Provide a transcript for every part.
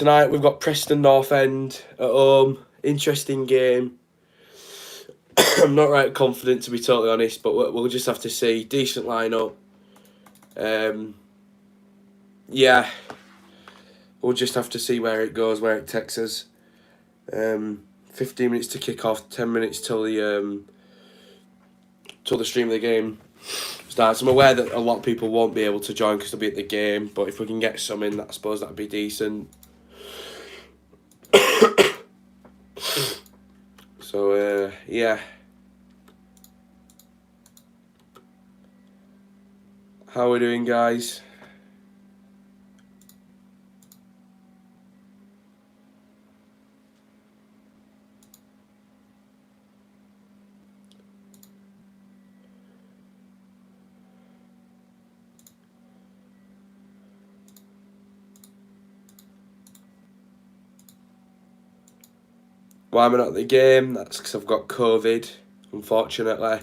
tonight we've got Preston North End at home. Interesting game. I'm not right confident, to be totally honest, but we'll just have to see. Decent lineup. Yeah, we'll just have to see where it goes, where it takes us. 15 minutes to kick off, 10 minutes till the stream of the game starts. I'm aware that a lot of people won't be able to join because they'll be at the game, but if we can get some in, I suppose that'd be decent. So yeah. How are we doing, guys? Why am I not at the game? That's because I've got COVID, unfortunately.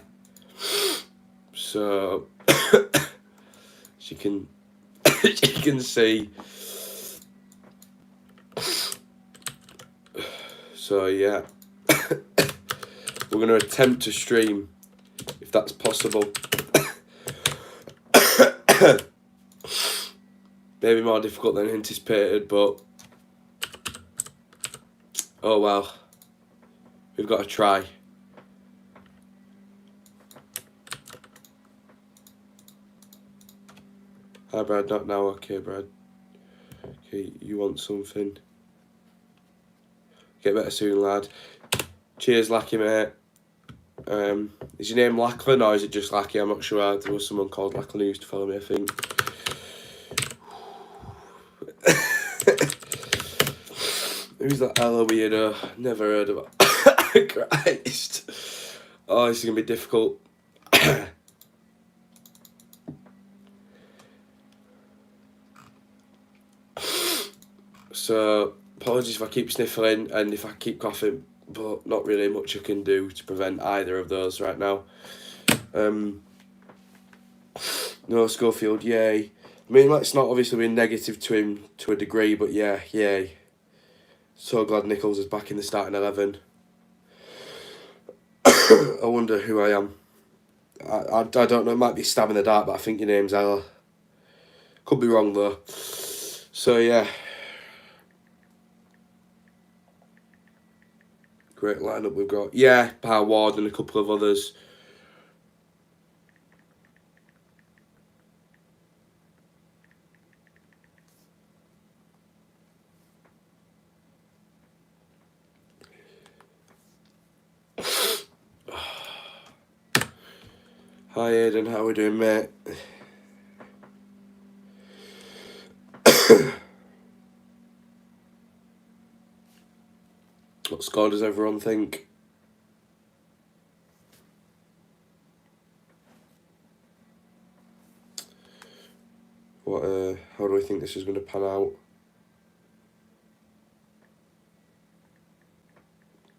So, as you can see. So yeah, we're going to attempt to stream, if that's possible. Maybe more difficult than anticipated, but oh well. We've got to try. Hi Brad, not now. Okay Brad. Okay, you want something? Get better soon, lad. Cheers, Lackey, mate. Is your name Lachlan or is it just Lackey? I'm not sure. There was someone called Lachlan who used to follow me, I think. Who's that Ella weirdo? Never heard of it. Christ. Oh, this is going to be difficult. So, apologies if I keep sniffling and if I keep coughing, but not really much I can do to prevent either of those right now. No, Schofield, yay. I mean, let's not obviously be negative to him to a degree, but yeah, yay. So glad Nichols is back in the starting 11. I wonder who I am. I don't know, it might be a stab in the dark, but I think your name's Ella. Could be wrong though. So yeah. Great lineup we've got. Yeah, Power Ward and a couple of others. Hi Aidan, how we doing, mate? What score does everyone think? How do we think this is going to pan out?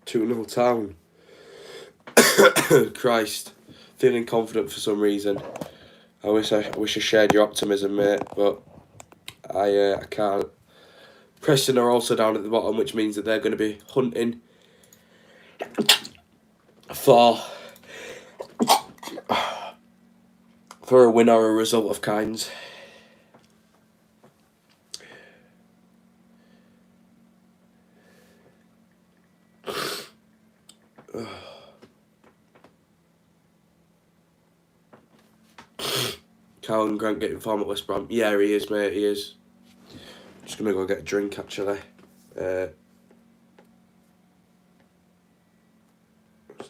2-0 Town. Christ. Feeling confident for some reason. I wish I shared your optimism, mate, but I can't. Preston are also down at the bottom, which means that they're going to be hunting for a win or a result of kinds. Callum Grant getting form at West Brom. Yeah, he is, mate, he is. Just going to go get a drink, actually. Let's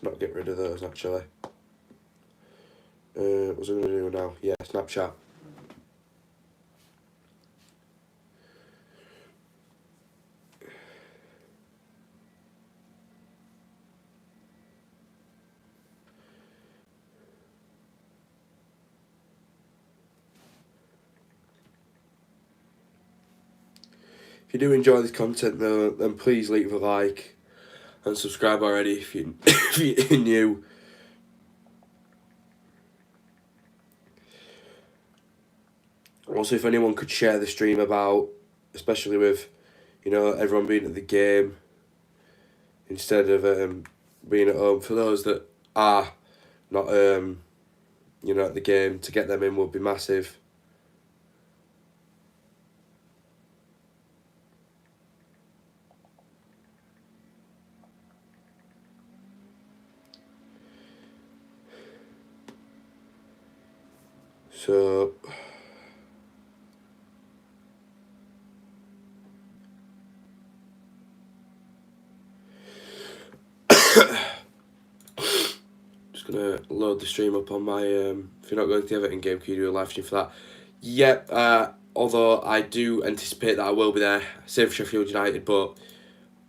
not get rid of those, actually. What's I going to do now? Yeah, Snapchat. If you do enjoy this content though, then please leave a like and subscribe already if you're new. Also, if anyone could share the stream about, especially with you know, everyone being at the game instead of being at home. For those that are not, you know, at the game, to get them in would be massive. So just gonna load the stream up on my. If you're not going to the Everton game, can you do a live stream for that? Yep. Although I do anticipate that I will be there. Same for Sheffield United, but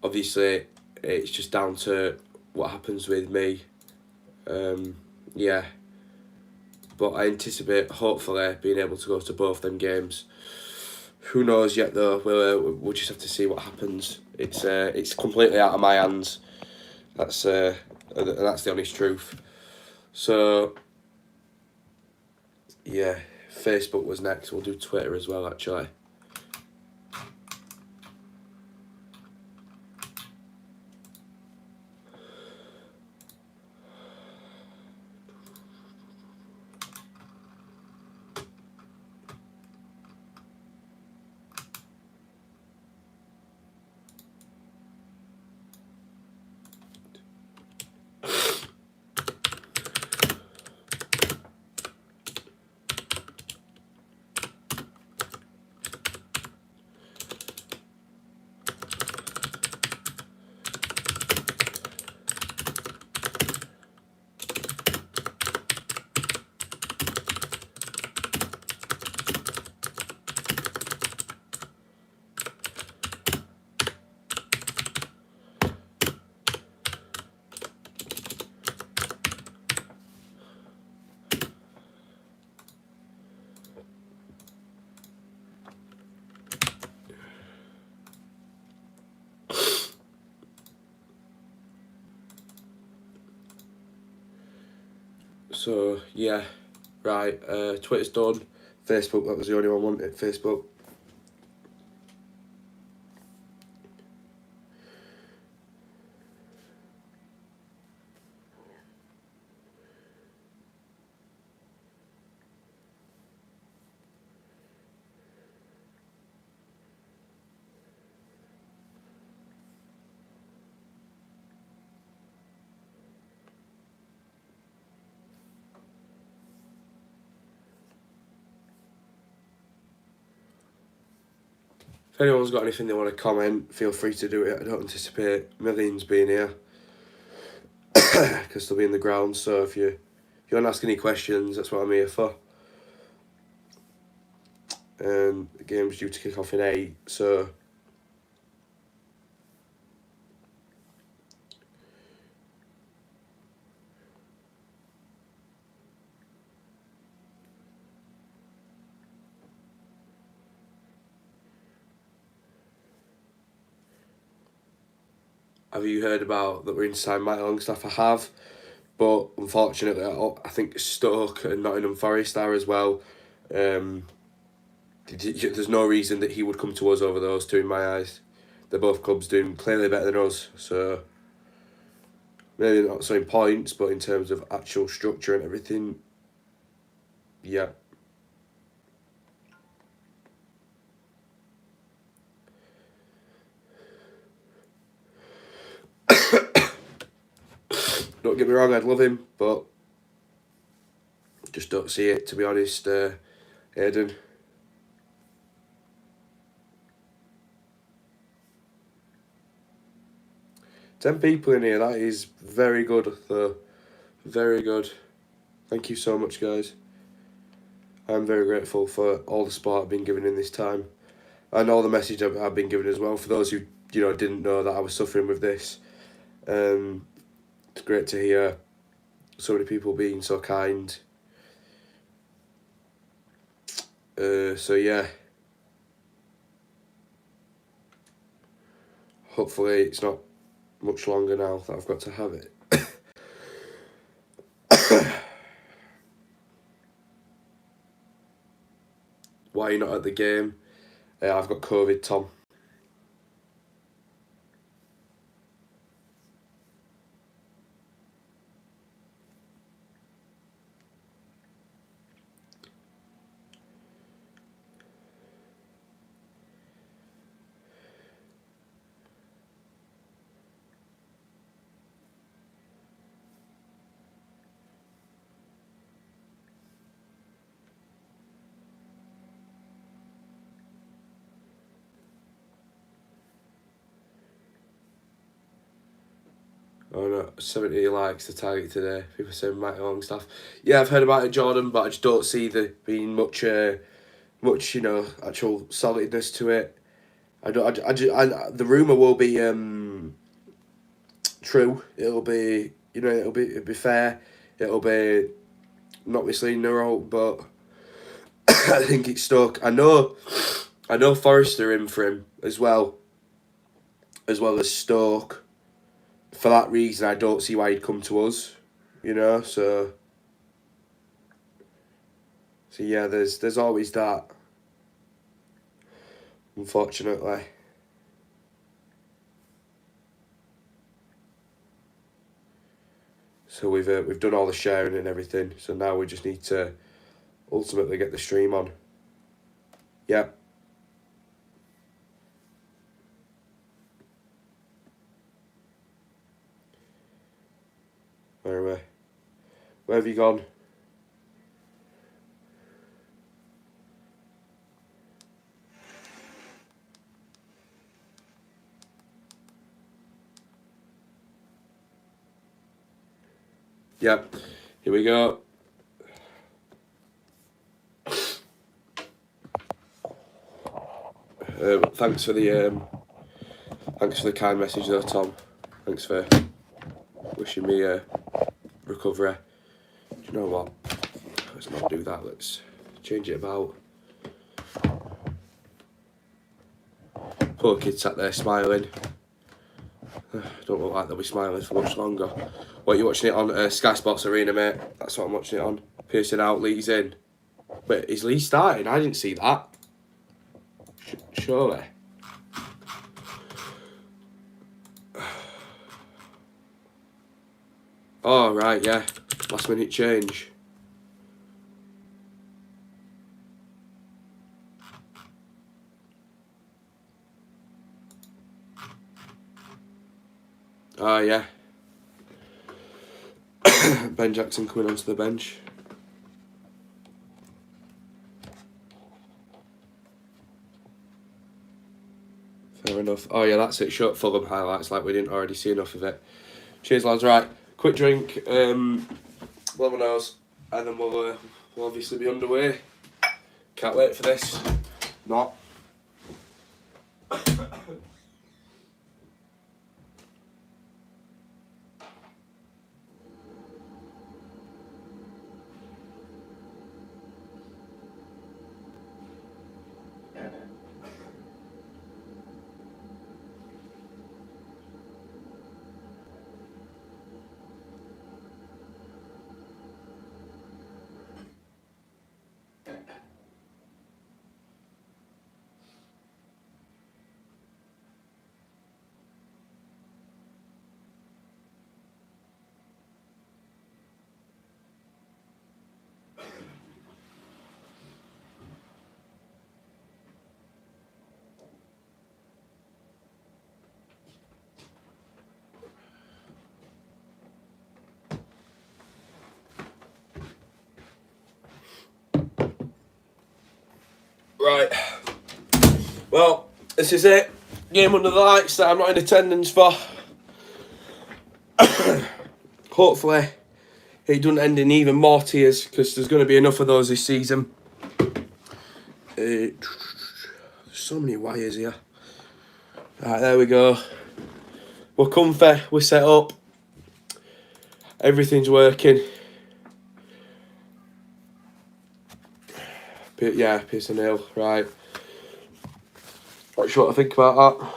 obviously it's just down to what happens with me. Yeah. But I anticipate, hopefully, being able to go to both them games. Who knows yet though? We'll just have to see what happens. It's completely out of my hands. That's the honest truth. So yeah, Facebook was next. We'll do Twitter as well, actually. So yeah, right. Twitter's done. Facebook, that was the only one I wanted. Facebook. If anyone's got anything they want to comment, feel free to do it. I don't anticipate millions being here because they'll be in the ground. So if you want to ask any questions, that's what I'm here for. And the game's due to kick off in 8, so have you heard about that we're in sign Mike Longstaff? I have, but unfortunately, I think Stoke and Nottingham Forest are as well. There's no reason that he would come to us over those two in my eyes. They're both clubs doing clearly better than us, so maybe not so in points, but in terms of actual structure and everything, yeah. Don't get me wrong, I'd love him, but just don't see it, to be honest, Aidan. Ten people in here, that is very good, though. Very good. Thank you so much, guys. I'm very grateful for all the support I've been given in this time. And all the message I've been given as well. For those who, didn't know that I was suffering with this. It's great to hear so many people being so kind. So yeah. Hopefully it's not much longer now that I've got to have it. Why are you not at the game? I've got COVID, Tom. Oh no, 70 likes the target today. People saying mighty long stuff. Yeah, I've heard about it, Jordan, but I just don't see there being much, actual solidness to it. The rumor will be true. It'll be, it'll be fair. It'll be not misleading the road, but I think it's stuck. I know Forest are in for him as well as Stoke. For that reason, I don't see why he'd come to us, so yeah, there's always that, unfortunately. So we've done all the sharing and everything, so now we just need to ultimately get the stream on. Yep. Where have you gone? Yep. Here we go. Thanks for the kind message though, Tom. Thanks for wishing me a recovery. Do you know what? Let's not do that. Let's change it about. Poor kid sat there smiling. Don't look like they'll be smiling for much longer. What, you watching it on Sky Sports Arena, mate? That's what I'm watching it on. Pearson out, Lee's in. Wait, is Lee starting? I didn't see that. Surely. Oh, right, yeah. Last minute change. Oh, yeah. Ben Jackson coming onto the bench. Fair enough. Oh, yeah, that's it. Short Fulham highlights, like we didn't already see enough of it. Cheers, lads. Right, quick drink. Blow my nose. And then we'll obviously be underway. Can't wait for this. Not. Right. Well, this is it. Game under the lights that I'm not in attendance for. Hopefully, it doesn't end in even more tears, because there's going to be enough of those this season. So many wires here. Right, there we go. We're comfy, we're set up. Everything's working. Yeah, Pearson Hill, right. Not sure what I think about that,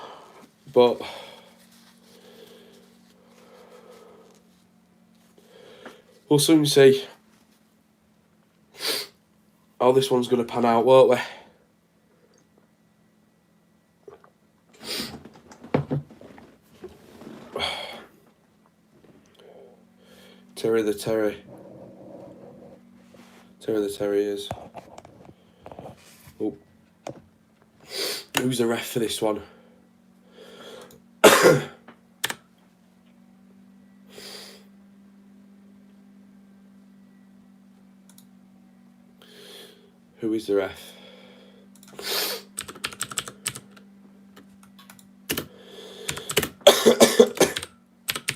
but we'll soon see how this one's going to pan out, won't we? Terry the Terriers. Oh. Who's the ref for this one? Who is the ref?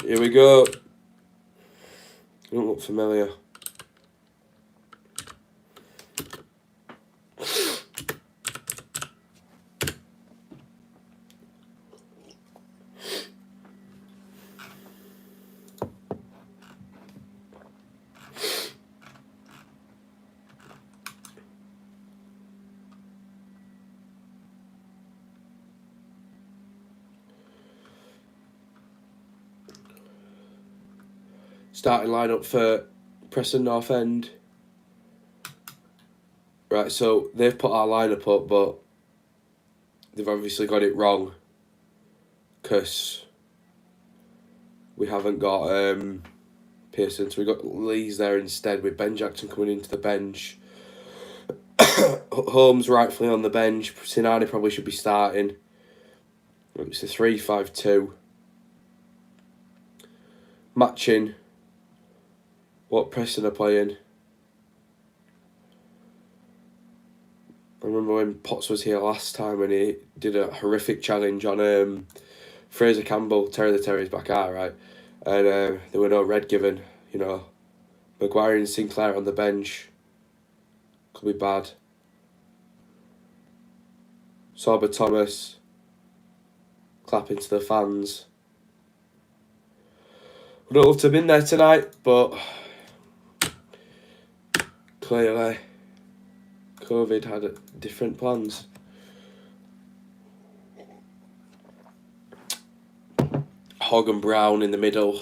Here we go. Don't look familiar. Starting lineup for Preston North End. Right, so they've put our lineup up, but they've obviously got it wrong because we haven't got Pearson, so we got Lees there instead with Ben Jackson coming into the bench. Holmes rightfully on the bench. Sinani probably should be starting. It's a 3-5-2. Matching what Preston are playing. I remember when Potts was here last time and he did a horrific challenge on Fraser Campbell, Terry the Terrier's back out, right? And there were no red given, you know. Maguire and Sinclair on the bench. Could be bad. Sorba Thomas. Clapping to the fans. Would have loved to have been there tonight, but clearly COVID had different plans. Hogg and Brown in the middle.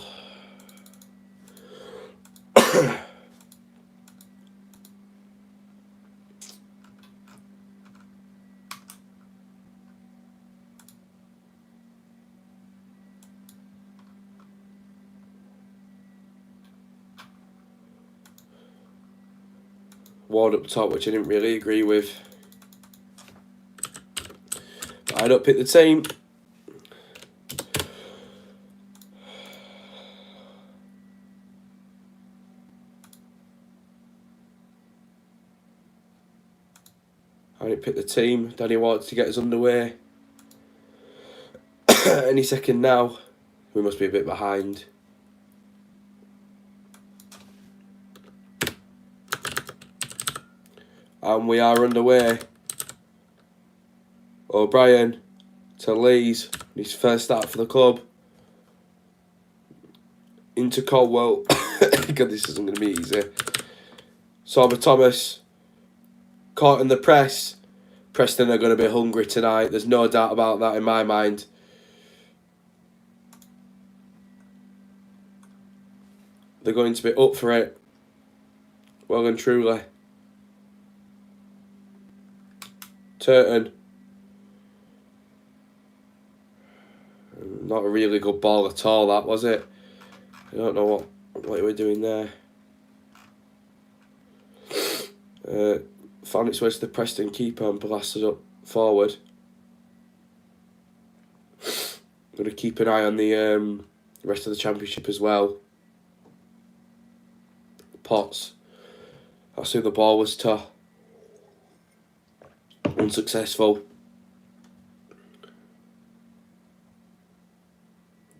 Ward up top, which I didn't really agree with. But I don't pick the team. I didn't pick the team. Danny Ward to get us underway. Any second now. We must be a bit behind. And we are underway. O'Brien to Lees. His first start for the club. Into Caldwell. God, this isn't going to be easy. Sorba Thomas. Caught in the press. Preston are going to be hungry tonight. There's no doubt about that in my mind. They're going to be up for it. Well and truly. Turton. Not a really good ball at all, that, was it? I don't know what we're doing there. Found its way to the Preston keeper and blasted up forward. Going to keep an eye on the rest of the championship as well. Potts. That's who the ball was to. Unsuccessful.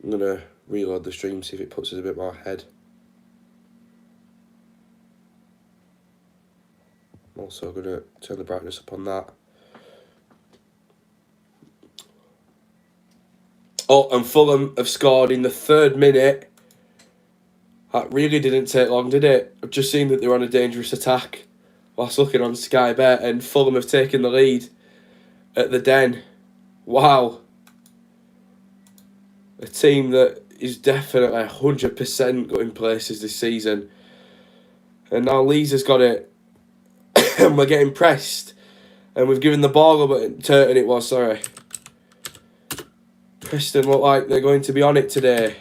I'm going to reload the stream, see if it puts us a bit more ahead. I'm also going to turn the brightness up on that. Oh, and Fulham have scored in the 3rd minute. That really didn't take long, did it? I've just seen that they were on a dangerous attack whilst looking on Sky Bet, and Fulham have taken the lead at the Den. Wow. A team that is definitely 100% going places this season. And now Lees has got it. And we're getting pressed. And we've given the ball up at Turton it was, sorry. Preston look like they're going to be on it today.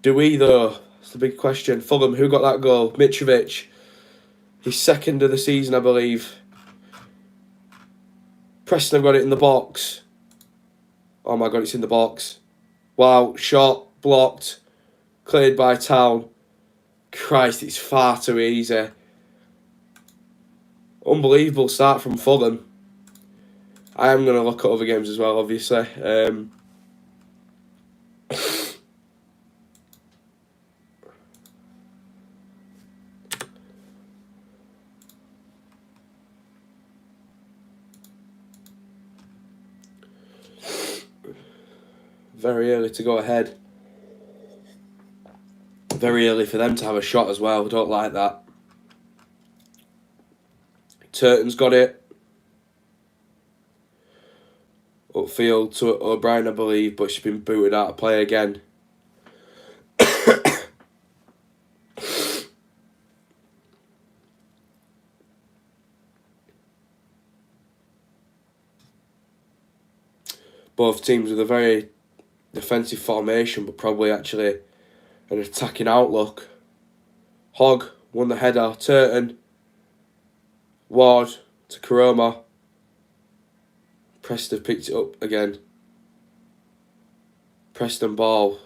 Do we though? That's the big question. Fulham, who got that goal? Mitrovic. His 2nd of the season, I believe. Preston have got it in the box. Oh my God, it's in the box. Wow, shot, blocked, cleared by Town. Christ, it's far too easy. Unbelievable start from Fulham. I am going to look at other games as well, obviously. Very early to go ahead. Very early for them to have a shot as well. Don't like that. Turton's got it. Upfield to O'Brien, I believe, but she's been booted out of play again. Both teams with a very defensive formation, but probably actually an attacking outlook. Hogg won the header. Turton. Ward to Karoma. Preston picked it up again. Preston ball.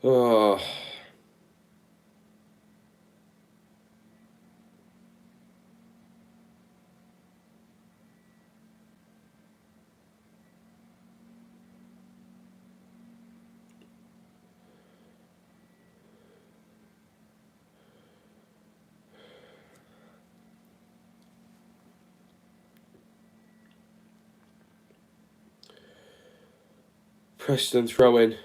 Oh. Preston throwing.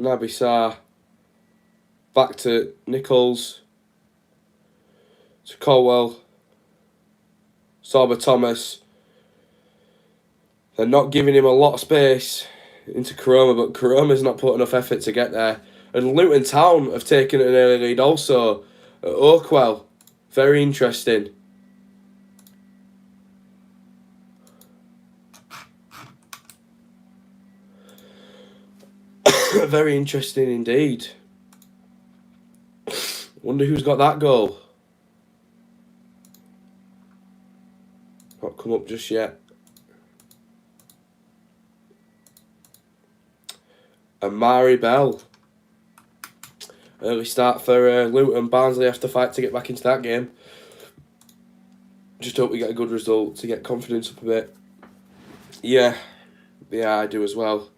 Nabisar. Back to Nichols. To Colwell. Sorba Thomas. They're not giving him a lot of space into Karoma, but Karoma's not put enough effort to get there. And Luton Town have taken an early lead also at Oakwell. Very interesting. Very interesting indeed. Wonder who's got that goal. Not come up just yet. Amari Bell. Early start for Luton. Barnsley have to fight to get back into that game. Just hope we get a good result to get confidence up a bit. Yeah, I do as well.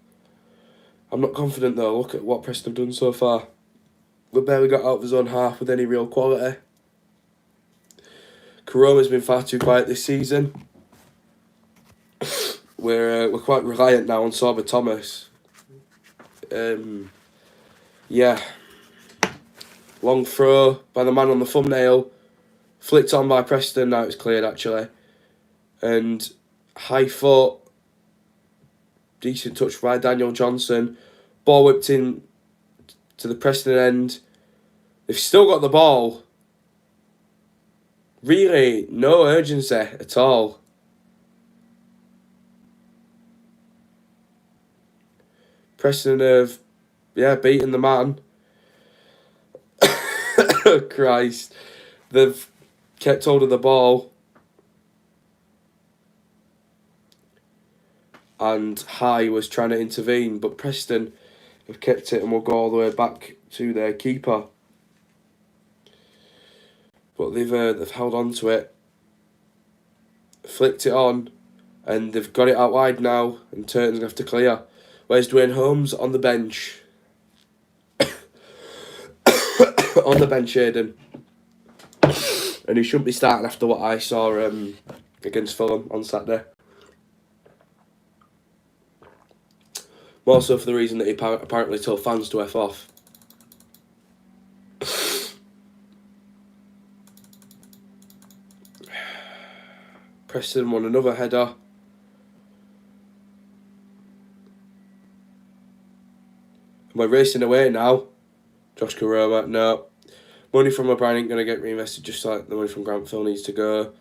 I'm not confident though. Look at what Preston have done so far. We barely got out of his own half with any real quality. Karoma's been far too quiet this season. We're quite reliant now on Sorba Thomas. Yeah. Long throw by the man on the thumbnail. Flicked on by Preston. Now it's cleared actually. And high foot. Decent touch by Daniel Johnson. Ball whipped in to the Preston end. They've still got the ball. Really, no urgency at all. Preston have, beaten the man. Christ. They've kept hold of the ball. And High was trying to intervene, but Preston have kept it and will go all the way back to their keeper. But they've held on to it, flicked it on, and they've got it out wide now, and Turton's going to have to clear. Where's Dwayne Holmes? On the bench. On the bench, Aidan. And he shouldn't be starting after what I saw against Fulham on Saturday. More so for the reason that he apparently told fans to F off. Preston won another header. Am I racing away now? Josh Karoma, no. Money from O'Brien ain't going to get reinvested just like the money from Grantville needs to go.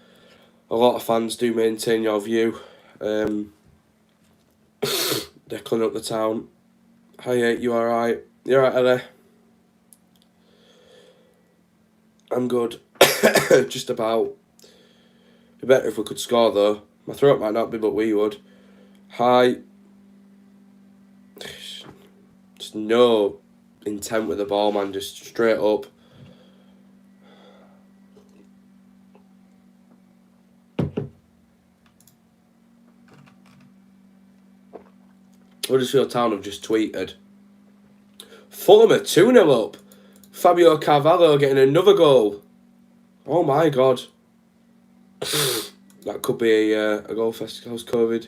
A lot of fans do maintain your view. Declan up the town. Hi, you alright? You alright, Ellie? I'm good. Just about. It'd be better if we could score though. My throat might not be, but we would. Hi. Just no intent with the ball, man. Just straight up. Huddersfield Town have just tweeted. Fulham are 2-0 up. Fabio Carvalho getting another goal. Oh my God. That could be a goal for how's COVID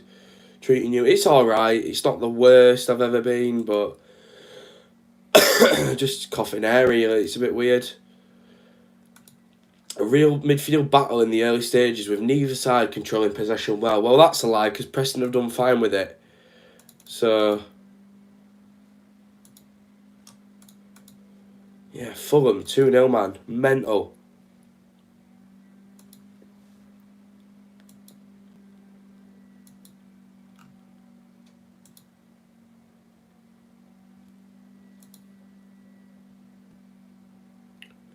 treating you. It's alright. It's not the worst I've ever been, but just coughing area. It's a bit weird. A real midfield battle in the early stages with neither side controlling possession well. Well, that's a lie because Preston have done fine with it. So, yeah, Fulham 2-0, man. Mental.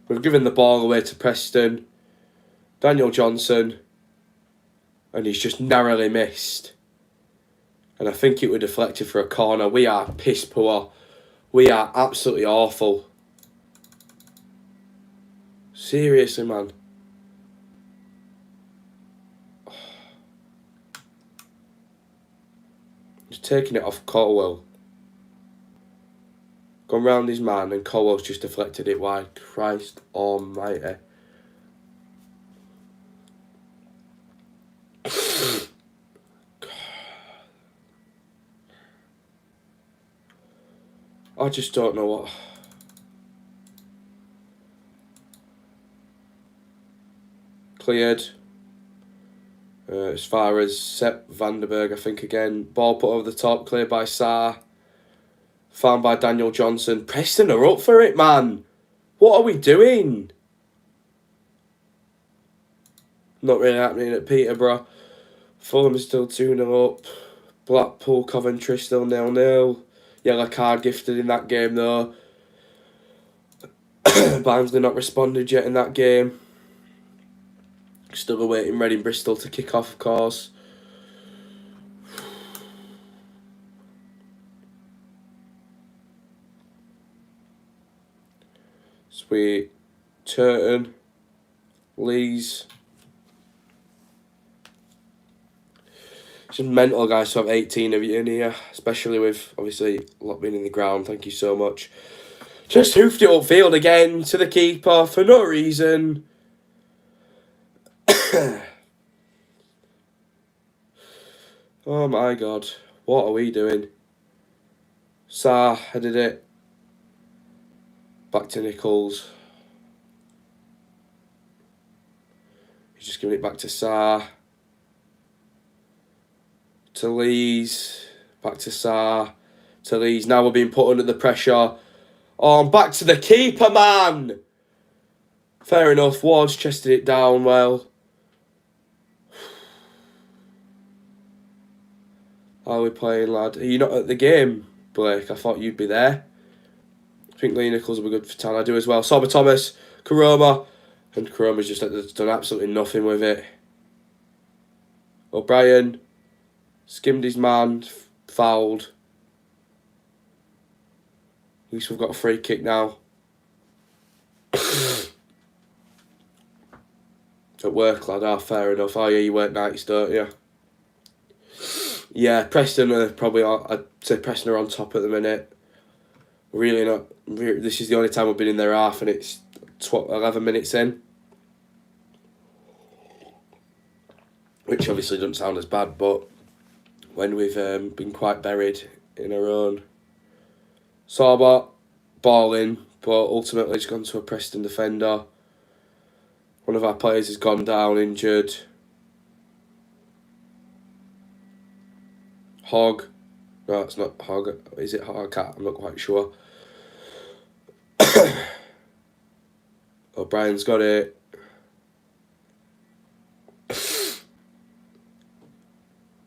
We've given the ball away to Preston. Daniel Johnson. And he's just narrowly missed. And I think it was deflected for a corner. We are piss poor. We are absolutely awful. Seriously, man. Just taking it off Colwell. Gone round his man and Colwell's just deflected it wide. Christ almighty. I just don't know what... Cleared. As far as Sepp Vandenberg, I think again. Ball put over the top, cleared by Sarr. Found by Daniel Johnson. Preston are up for it, man. What are we doing? Not really happening at Peterborough. Fulham is still 2-0 up. Blackpool, Coventry still 0-0. Yellow card gifted in that game though. Barnsley not responded yet in that game. Still awaiting Reading Bristol to kick off, of course. Sweet. Turton. Lees. It's just mental, guys, to have 18 of you in here. Especially with, obviously, a lot being in the ground. Thank you so much. Just hoofed it upfield again to the keeper for no reason. Oh my god. What are we doing? Sarr headed it. Back to Nichols. He's just giving it back to Sarr. To Lees. Back to Sarr. To Lees. Now we're being put under the pressure. Oh, I'm back to the keeper, man! Fair enough. Ward's chested it down well. How are we playing, lad? Are you not at the game, Blake? I thought you'd be there. I think Lee Nichols will be good for Tan. I do as well. Sober Thomas, Karoma. And Karoma's just done absolutely nothing with it. O'Brien skimmed his man, fouled. At least we've got a free kick now. At work, lad. Oh, fair enough. Oh, yeah, you work nights, don't you? Yeah, Preston are probably... I'd say Preston are on top at the minute. Really not... This is the only time we've been in their half and it's 11 minutes in. Which obviously doesn't sound as bad, but when we've been quite buried in our own. Sawbot, ball in, but ultimately it's gone to a Preston defender. One of our players has gone down injured. Hogg. No, it's not Hogg. Is it Hogg? I'm not quite sure. O'Brien's got it.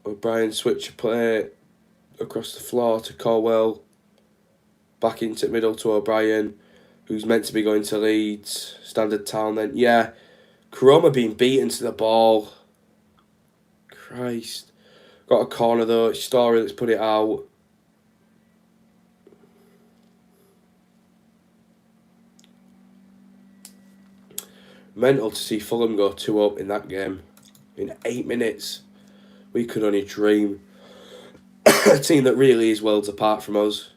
O'Brien switch play across the floor to Colwell. Back into middle to O'Brien, who's meant to be going to Leeds. Standard Town then. Yeah. Karoma being beaten to the ball. Christ. Got a corner though. It's Story that's put it out. Mental to see Fulham go 2-up in that game. In 8 minutes. We could only dream. A team that really is worlds apart from us.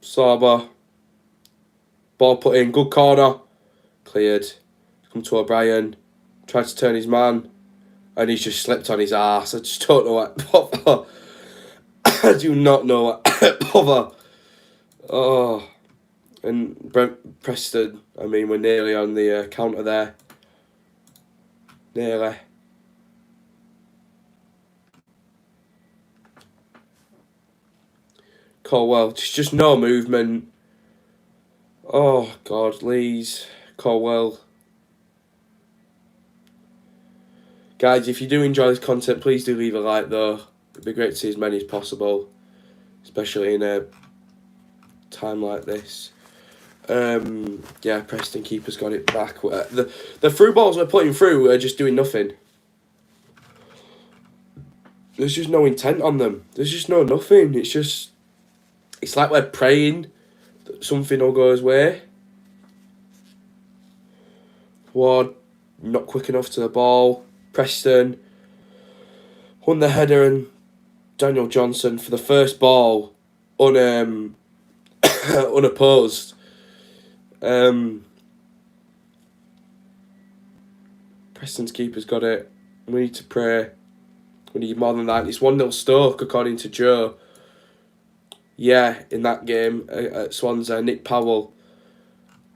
Saba. Ball put in. Good corner. Cleared. come to O'Brien, tried to turn his man, and he's just slipped on his arse. I just don't know what bother. I do not know what bother. Oh, and Preston, I mean, we're nearly on the counter there. Nearly. Colwell, just no movement. Oh, God, Lees, Colwell. Guys, if you do enjoy this content, please do leave a like, though. It'd be great to see as many as possible, especially in a time like this. Yeah, Preston keeper's got it back. The through balls we're putting through are just doing nothing. There's just no intent on them. There's just nothing. It's like we're praying that something will go his way. Ward, not quick enough to the ball. Preston won the header, and Daniel Johnson for the first ball unopposed. Preston's keeper's got it. We need to pray. We need more than that. It's 1-0 Stoke, according to Joe. Yeah, in that game at Swansea, Nick Powell.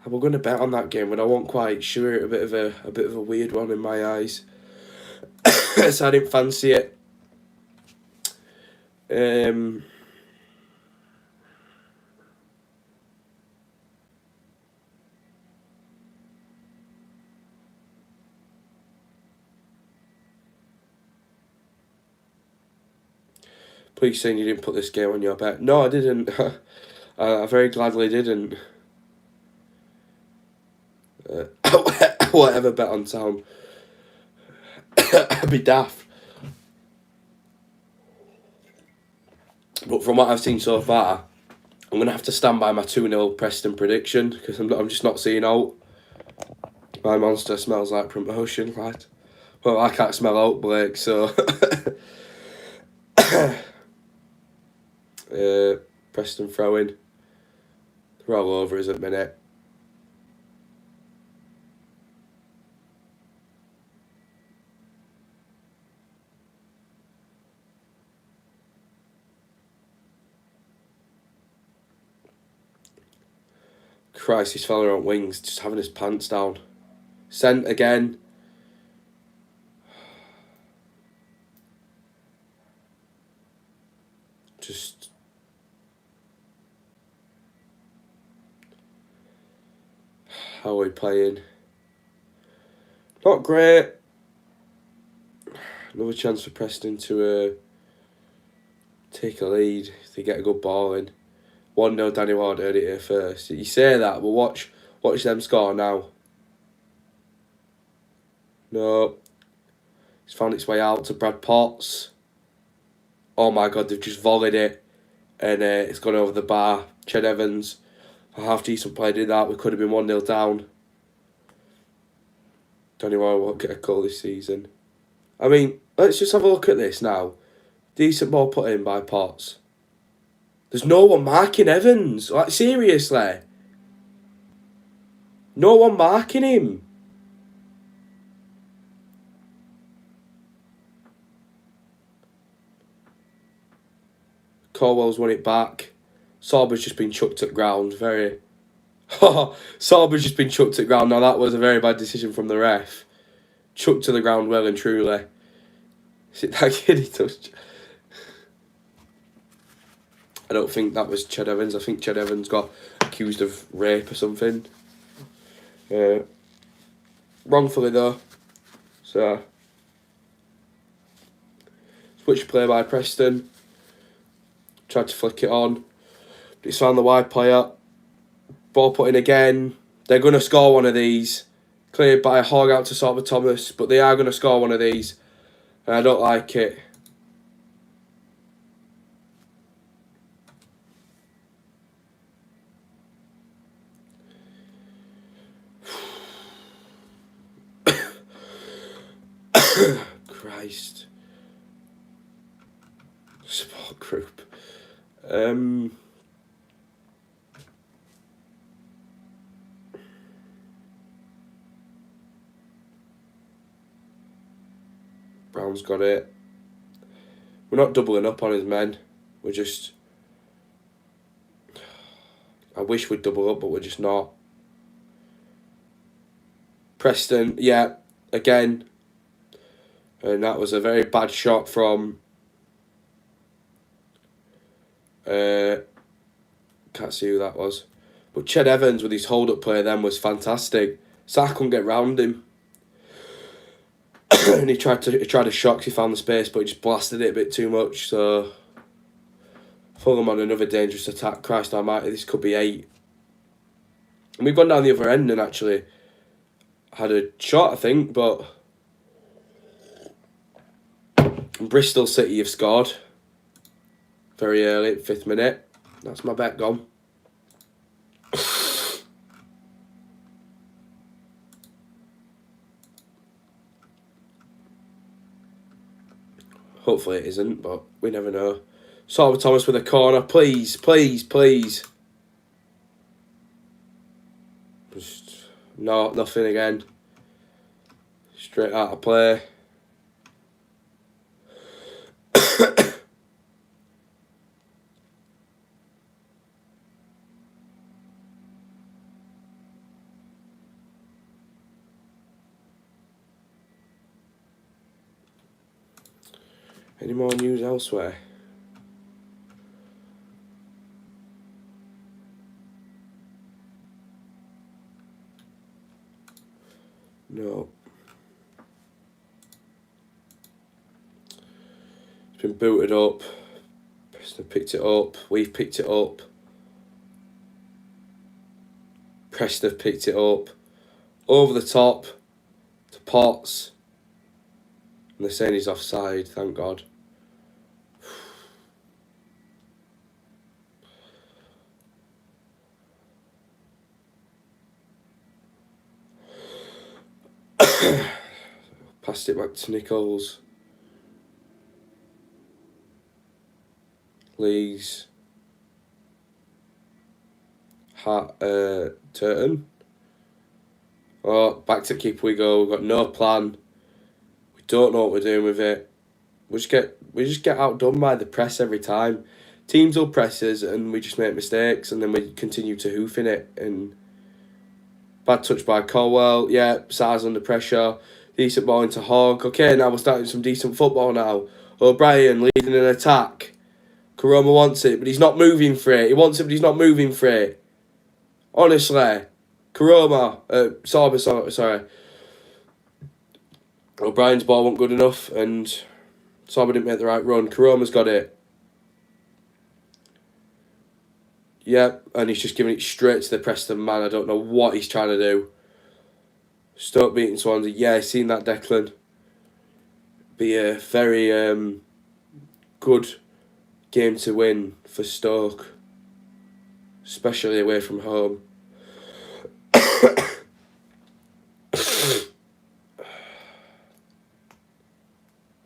We're going to bet on that game, but I wasn't quite sure. A bit of a weird one in my eyes. So I didn't fancy it. Please saying you didn't put this game on your bet. No, I didn't. I very gladly didn't. Whatever bet on town. I'd be daft. But from what I've seen so far, I'm going to have to stand by my 2-0 Preston prediction, because I'm just not seeing out. My monster smells like promotion, right? Well, I can't smell out, Blake, so... Preston throwing. They're all over us at the minute. Christ, this fella on wings, just having his pants down. Sent again. Just... How are we playing? Not great. Another chance for Preston to take a lead if they get a good ball in. 1-0 Danny Ward heard it here first. You say that, but watch them score now. No. It's found its way out to Brad Potts. Oh my God, they've just volleyed it. And it's gone over the bar. Ched Evans, a half-decent play, did that. We could have been 1-0 down. Danny Ward won't get a goal this season. I mean, let's just have a look at this now. Decent ball put in by Potts. There's no one marking Evans. Like, seriously. No one marking him. Corwell's won it back. Sorba's just been chucked at ground. Sorba's just been chucked at ground. Now, that was a very bad decision from the ref. Chucked to the ground well and truly. Is it that kid he touched? I don't think that was Ched Evans. I think Ched Evans got accused of rape or something. Wrongfully, though. So, switch play by Preston. Tried to flick it on. But he's found the wide player. Ball put in again. They're going to score one of these. Cleared by a hog out to Sorba Thomas. But they are going to score one of these. And I don't like it. Christ. Support group. Brown's got it. We're not doubling up on his men. We're just... I wish we'd double up, but we're just not. Preston, yeah, again. And that was a very bad shot from... can't see who that was. But Ched Evans with his hold-up play then was fantastic. Sarr couldn't get round him. And he tried to shock, he found the space, but he just blasted it a bit too much. So Fulham on another dangerous attack. Christ almighty, this could be 8. And we've gone down the other end and actually had a shot, I think, but Bristol City have scored very early, 5th minute. That's my bet gone. Hopefully it isn't, but we never know. Sorba Thomas with a corner. Please, please, please. Just, no, nothing again. Straight out of play. Any more news elsewhere? No. It's been booted up. Preston picked it up. We've picked it up. Preston have picked it up. Over the top to Potts. And they're saying he's offside, thank God. Passed it back to Nichols. Lees. Turton. Oh, back to keeper we go. We've got no plan. We don't know what we're doing with it. We just get outdone by the press every time. Teams will press us and we just make mistakes and then we continue to hoof in it. And bad touch by Colwell. Yeah, Sarr's under pressure. Decent ball into Hogg. Okay, now we're starting some decent football now. O'Brien leading an attack. Karoma wants it, but he's not moving for it. He wants it, but he's not moving for it. Honestly. Karoma. Sorba, sorry. O'Brien's ball wasn't good enough, and Sorba didn't make the right run. Karoma's got it. Yep, and he's just giving it straight to the Preston man. I don't know what he's trying to do. Stoke beating Swansea. Yeah, I've seen that, Declan. Be a very good game to win for Stoke. Especially away from home.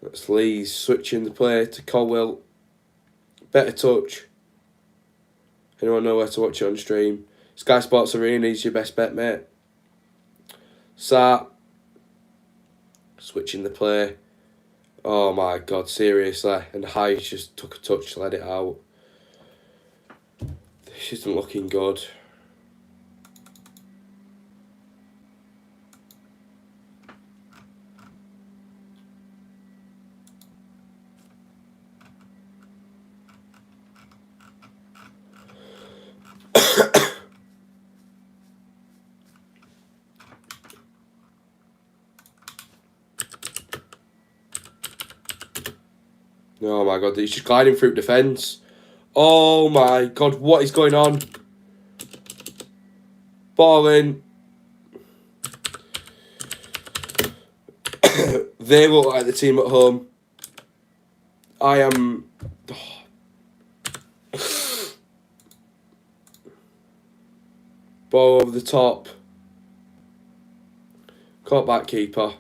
That's Lees switching the play to Colwell. Better touch. Anyone know where to watch it on stream? Sky Sports Arena is your best bet, mate. Sarr. Switching the play. Oh my God, seriously. And Hayes just took a touch to let it out. This isn't looking good. Oh my God, he's just gliding through defence. Oh my God, what is going on? Ball in. They look like the team at home. I am... Ball over the top. Caught back keeper.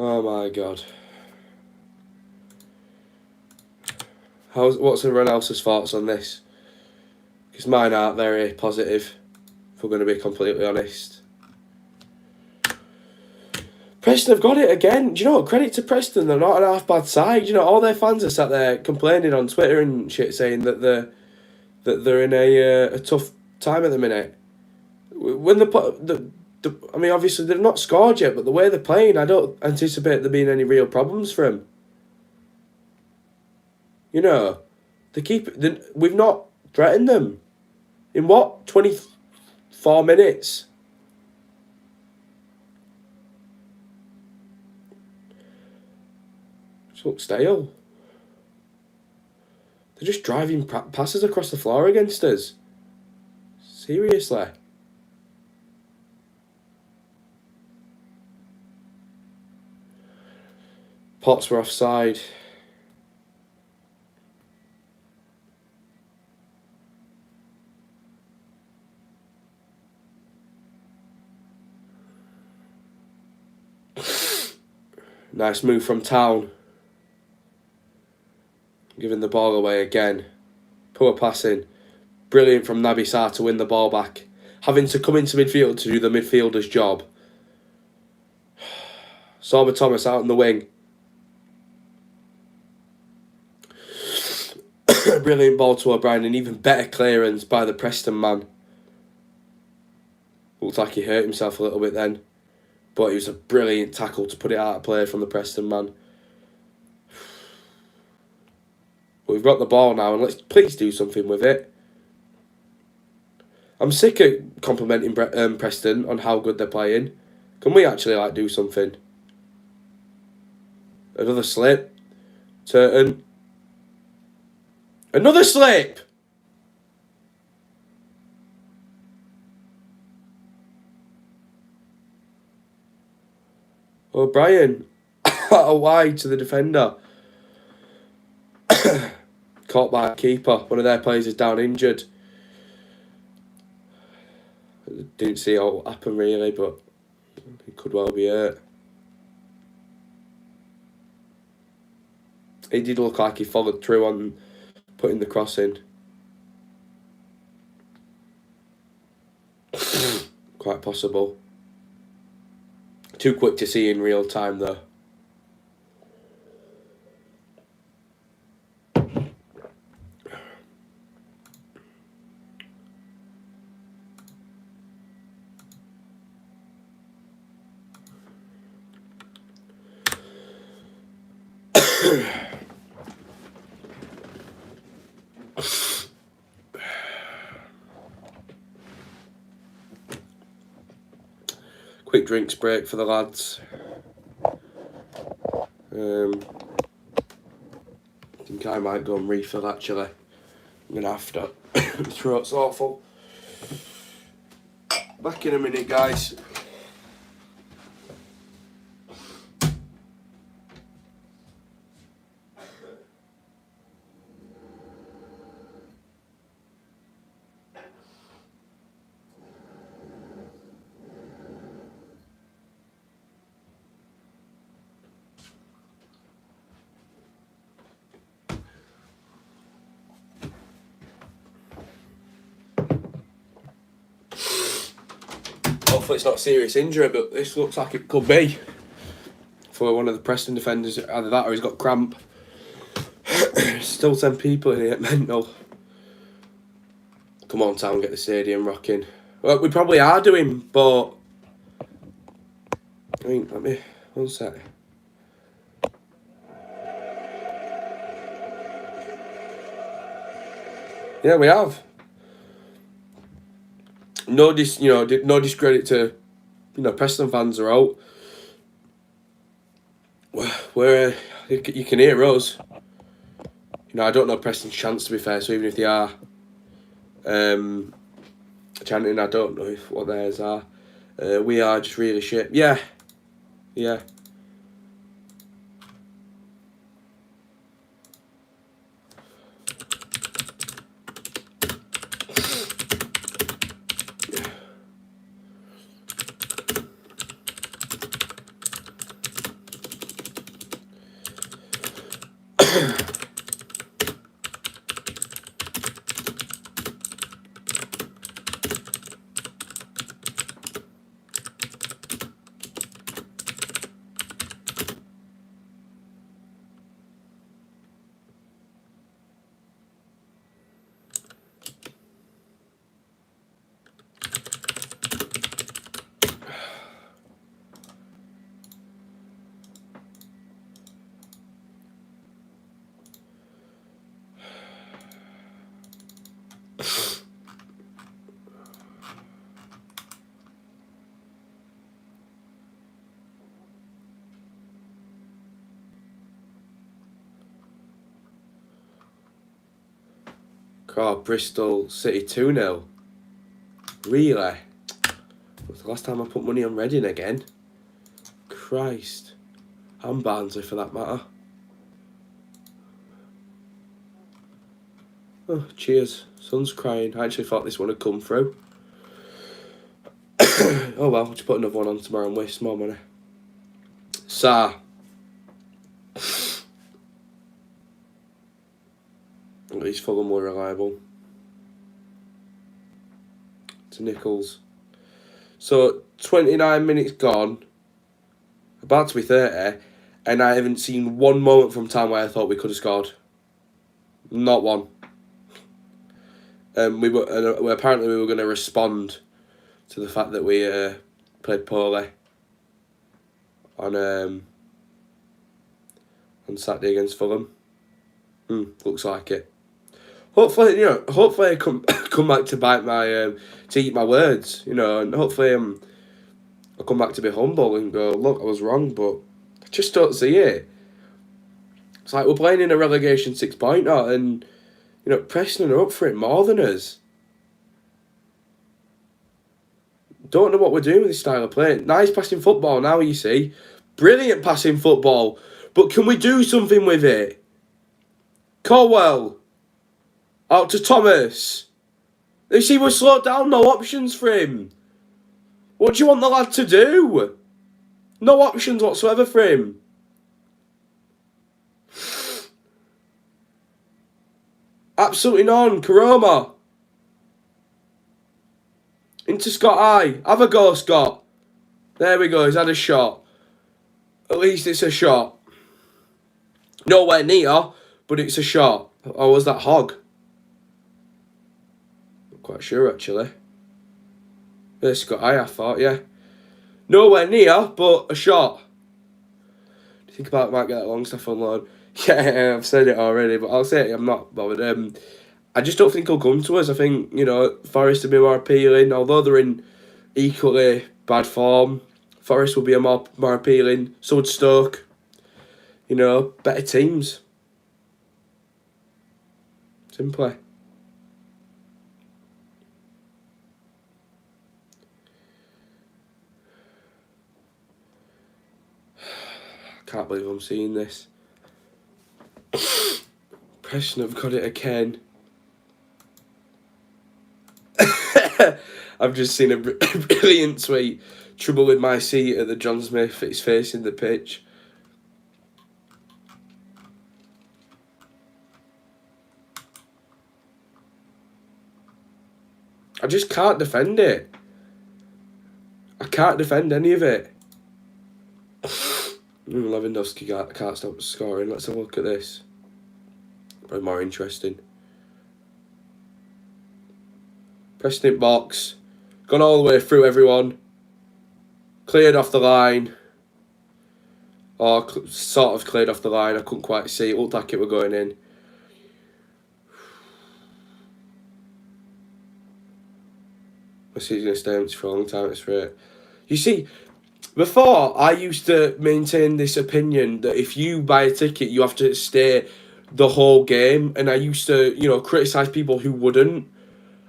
Oh my God. What's everyone else's thoughts on this? Because mine aren't very positive, if we're going to be completely honest. Preston have got it again. Do you know what? Credit to Preston, they're not an half bad side. You know, all their fans are sat there complaining on Twitter and shit, saying that they're in a tough time at the minute. When I mean, obviously they've not scored yet, but the way they're playing, I don't anticipate there being any real problems for them. You know, we've not threatened them. In what, 24 minutes? Just look stale. They're just driving passes across the floor against us. Seriously. Potts were offside. Nice move from Town. Giving the ball away again. Poor passing. Brilliant from Naby Sarr to win the ball back. Having to come into midfield to do the midfielder's job. Sorba Thomas out on the wing. Brilliant ball to O'Brien and even better clearance by the Preston man. Looked like he hurt himself a little bit then. But it was a brilliant tackle to put it out of play from the Preston man. But we've got the ball now and let's please do something with it. I'm sick of complimenting Preston on how good they're playing. Can we actually do something? Another slip. Turton. Another slip! O'Brien. Wide to the defender. Caught by a keeper. One of their players is down injured. Didn't see it all happen really, but it could well be hurt. It did look like he followed through on putting the cross in. Quite possible. Too quick to see in real time though. Quick drinks break for the lads. I think I might go and refill actually. I'm going to have to. My throat's awful. Back in a minute, guys. Hopefully it's not a serious injury, but this looks like it could be. For one of the Preston defenders, either that or he's got cramp. Still 10 people in here, mental. Come on, Town, get the stadium rocking. Well, we probably are doing, but... I mean, let me... One sec. Yeah, we have. No discredit to, Preston fans are out. Where you can hear us. I don't know Preston's chance to be fair. So even if they are chanting, I don't know what theirs are. We are just really shit. Yeah. Oh, Bristol City 2-0. Really? That's the last time I put money on Reading again. Christ. And Barnsley for that matter. Oh, cheers. Sun's crying. I actually thought this one had come through. Oh well, just put another one on tomorrow and waste more money. At least Fulham were reliable. To Nichols. So, 29 minutes gone. About to be 30. And I haven't seen one moment from time where I thought we could have scored. Not one. Apparently we were going to respond to the fact that we played poorly on Saturday against Fulham. Looks like it. Hopefully I come back to bite my to eat my words, and hopefully I'll come back to be humble and go, look, I was wrong, but I just don't see it. It's like we're playing in a relegation 6-pointer, and Preston are up for it more than us. Don't know what we're doing with this style of play. Nice passing football now, you see. Brilliant passing football. But can we do something with it? Colwell. Out to Thomas. You see, we're slowed down. No options for him. What do you want the lad to do? No options whatsoever for him. Absolutely none. Karoma. Into Scott I. Have a go, Scott. There we go. He's had a shot. At least it's a shot. Nowhere near, but it's a shot. Or was that Hogg? Not quite sure, actually. There's Scott I thought, yeah. Nowhere near, but a shot. Do you think about it, might get that long stuff on loan? Yeah, I've said it already, but I'll say it. I'm not bothered. I just don't think he'll come to us. I think, Forest will be more appealing. Although they're in equally bad form, Forest will be more appealing. So would Stoke. Better teams. Simply. Can't believe I'm seeing this. Preston have got it again. I've just seen a brilliant tweet. Trouble with my seat at the John Smith. It's facing the pitch. I just can't defend it. I can't defend any of it. Lewandowski can't stop scoring. Let's have a look at this. Probably more interesting. Preston in box. Gone all the way through everyone. Cleared off the line. Or sort of cleared off the line. I couldn't quite see. It looked like it were going in. I see he's going to stay empty for a long time. It's right. You see, before I used to maintain this opinion that if you buy a ticket, you have to stay the whole game. And I used to, criticise people who wouldn't.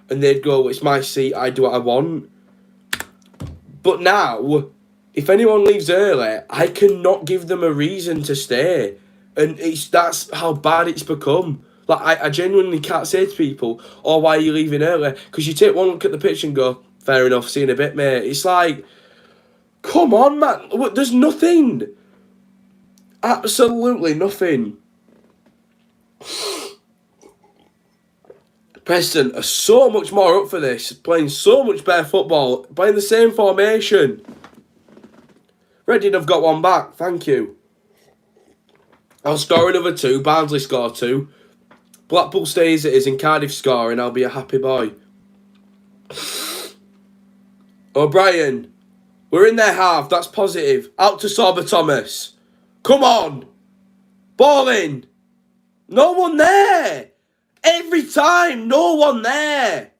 And they'd go, it's my seat, I do what I want. But now, if anyone leaves early, I cannot give them a reason to stay. And that's how bad it's become. Like, I genuinely can't say to people, why are you leaving early? Because you take one look at the pitch and go, fair enough, see you in a bit, mate. It's like, come on, man. There's nothing. Absolutely nothing. Preston are so much more up for this, playing so much better football, playing the same formation. Reading have got one back, thank you. I'll score another 2, Barnsley score 2. Blackpool stays it is in Cardiff scoring, I'll be a happy boy. O'Brien, we're in their half, that's positive. Out to Sorba Thomas. Come on! Ball in! No one there! Every time, no one there!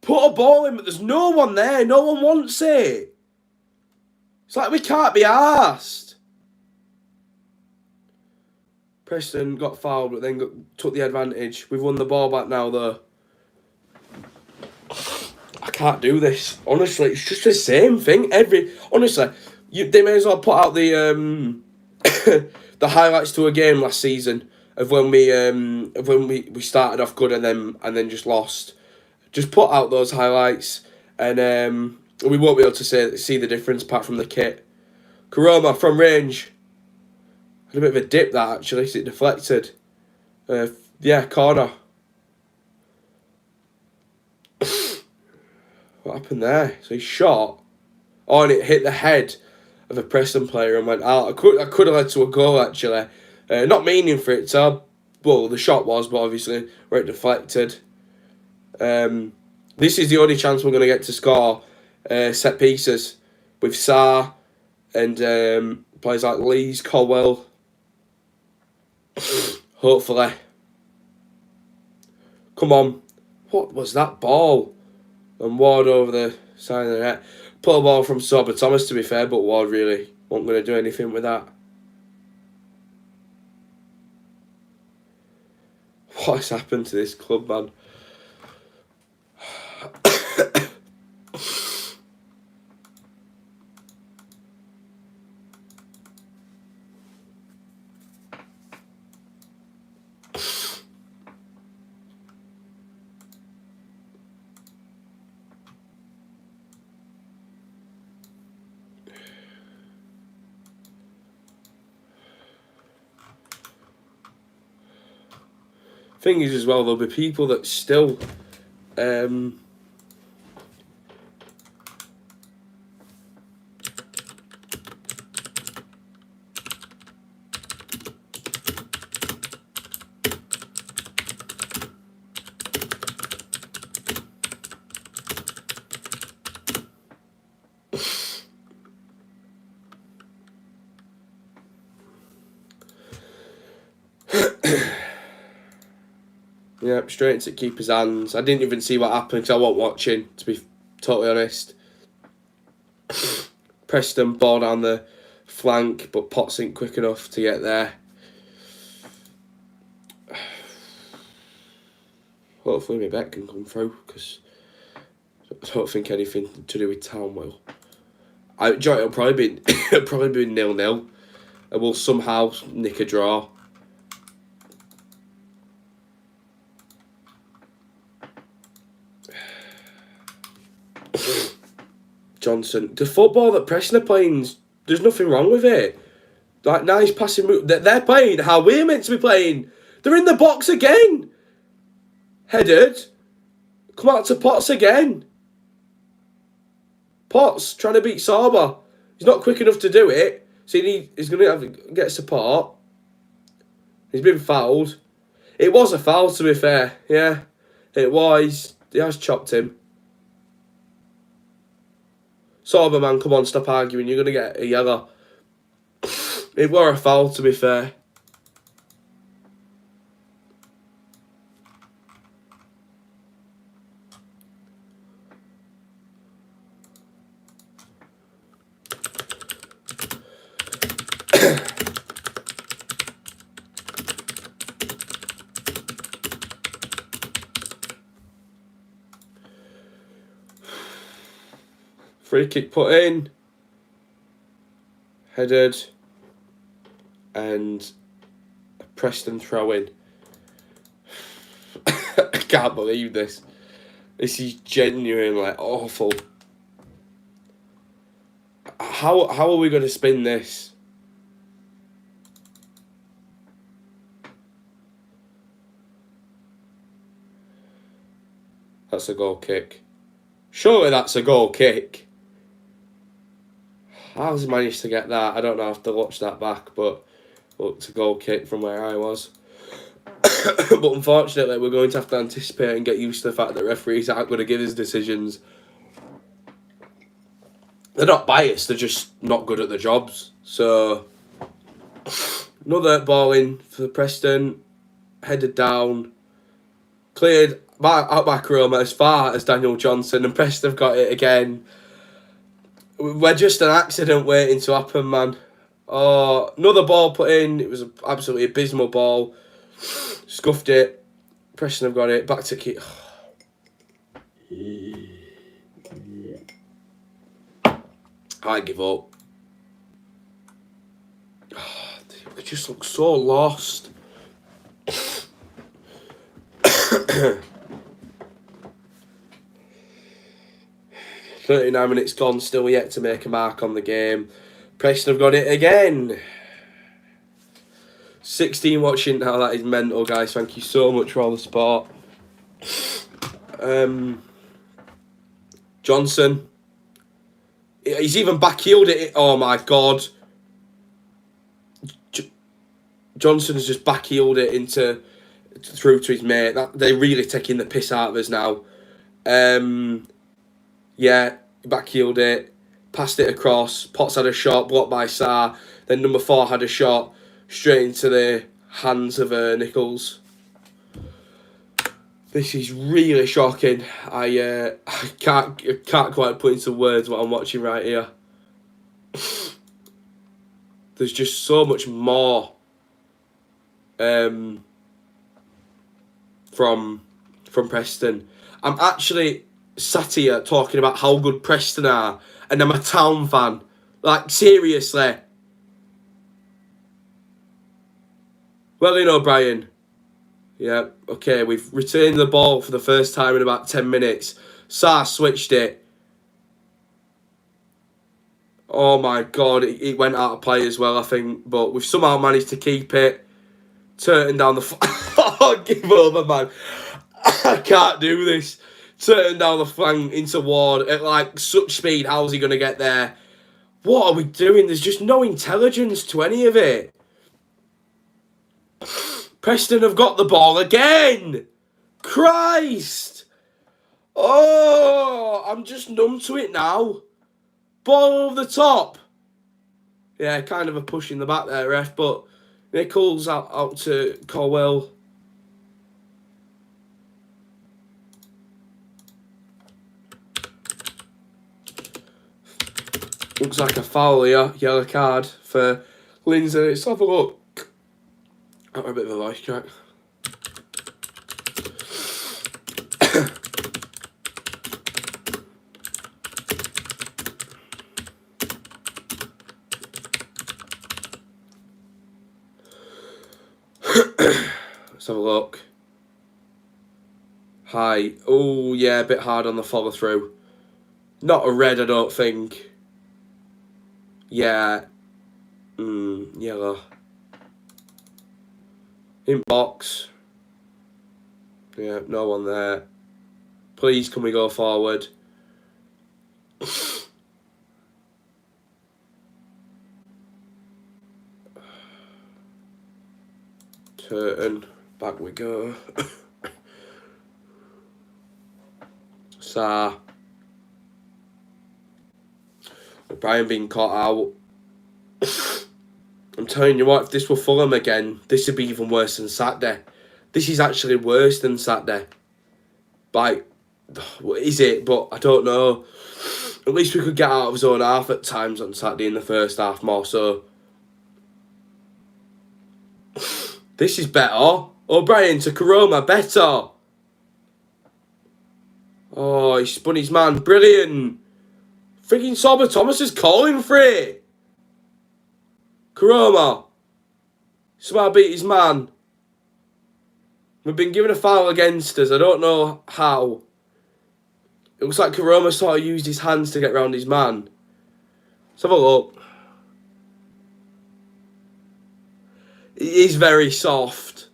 Put a ball in, but there's no one there. No one wants it. It's like we can't be arsed. Preston got fouled, but then took the advantage. We've won the ball back now, though. I can't do this. Honestly, it's just the same thing. Honestly, they may as well put out the the highlights to a game last season of when we started off good and then just lost. Just put out those highlights, and we won't be able to see the difference apart from the kit. Karoma from range. Had a bit of a dip that actually, so it deflected. Yeah, corner. What happened there? So he shot. Oh, and it hit the head of a Preston player and went out. I could have led to a goal actually. Not meaning for it to. Well, the shot was, but obviously where it deflected. This is the only chance we're going to get to score set pieces with Sarr and players like Lees, Colwell. Hopefully. Come on. What was that ball? And Ward over the side of the net. Put a ball from Sorba Thomas, to be fair, but Ward really wasn't going to do anything with that. What has happened to this club, man? Thing is as well, there'll be people that still yeah, straight into the keeper's hands. I didn't even see what happened because I wasn't watching, to be totally honest. Preston ball down the flank, but Potts ain't quick enough to get there. Hopefully my bet can come through, because I don't think anything to do with Town will. It'll probably be 0-0, and we'll somehow nick a draw. Johnson. The football that Preston are playing, there's nothing wrong with it. Like, nice passing move. They're playing how we're meant to be playing. They're in the box again. Headed. Come out to Potts again. Potts trying to beat Sorba. He's not quick enough to do it. So he's going to have to get support. He's been fouled. It was a foul, to be fair. Yeah, it was. He has chopped him. Sorba, man, come on, stop arguing. You're going to get a yellow. It were a foul, to be fair. Free kick put in. Headed. And a Preston throw in. I can't believe this. This is genuinely awful. How are we going to spin this? That's a goal kick. Surely that's a goal kick. How's he managed to get that? I don't know. I have to watch that back, but it's a goal kick from where I was. But unfortunately, we're going to have to anticipate and get used to the fact that referees aren't going to give us decisions. They're not biased, they're just not good at their jobs. So, another ball in for Preston, headed down, cleared out by Roma as far as Daniel Johnson, and Preston have got it again. We're just an accident waiting to happen, man. Oh, another ball put in, it was an absolutely abysmal ball. Scuffed it, Preston have got it, back to kick. I give up. They just look so lost. 39 minutes gone, still yet to make a mark on the game. Preston have got it again. 16 watching now, that is mental, guys. Thank you so much for all the support. Johnson. He's even backheeled it. Oh my God. Johnson has just backheeled it through to his mate. They're really taking the piss out of us now. Yeah, backheeled it. Passed it across. Potts had a shot blocked by Sarr. Then number 4 had a shot straight into the hands of Nichols. This is really shocking. I can't quite put into words what I'm watching right here. There's just so much more from Preston. I'm actually sat here talking about how good Preston are, and I'm a Town fan. Like, seriously. Well, O'Brien. Yeah, okay, we've retained the ball for the first time in about 10 minutes. Sarr switched it. Oh my God, it went out of play as well, I think. But we've somehow managed to keep it. Turning down the... Oh, give over, man. I can't do this. Turning down the flank into Ward at, like, such speed. How's he going to get there? What are we doing? There's just no intelligence to any of it. Preston have got the ball again. Christ. Oh, I'm just numb to it now. Ball over the top. Yeah, kind of a push in the back there, ref, but Nichols out to Colwell. Looks like a foul here. Yellow card for Lindsay. Let's have a look. Got a bit of a voice crack. Let's have a look. High. Oh, yeah, a bit hard on the follow through. Not a red, I don't think. Yeah. Yellow. In box. Yeah, no one there. Please, can we go forward? Turton. Back we go. Sarr. O'Brien being caught out. I'm telling you what, if this were Fulham again, this would be even worse than Saturday. This is actually worse than Saturday. Like, what is it? But I don't know. At least we could get out of his own half at times on Saturday in the first half more so. This is better. O'Brien to Karoma, better. Oh, he spun his man. Brilliant. Freaking Sober Thomas is calling for it. Karoma. Somehow beat his man. We've been given a foul against us. I don't know how. It looks like Karoma sort of used his hands to get round his man. Let's have a look. It is very soft.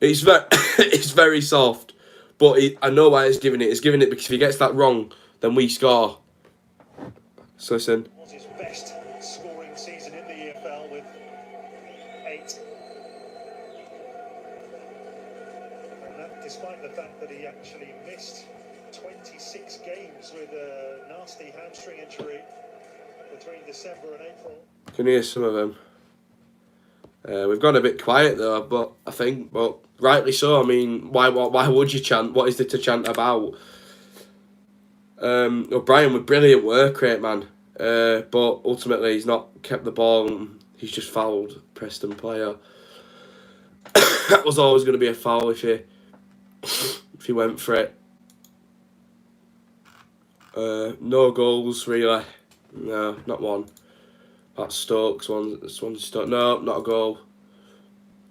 It's very soft. But I know why he's giving it. He's giving it because if he gets that wrong, then we score. So listen. Was his best scoring season in the EFL with 8. And that despite the fact that he actually missed 26 games with a nasty hamstring injury between December and April. Can hear some of them. We've gone a bit quiet though, but rightly so. I mean, why would you chant? What is there to chant about? O'Brien with brilliant work rate, man. But ultimately he's not kept the ball. And he's just fouled Preston player. That was always going to be a foul if he went for it. No goals really. No, not one. That's Stokes. One Stokes. No, not a goal.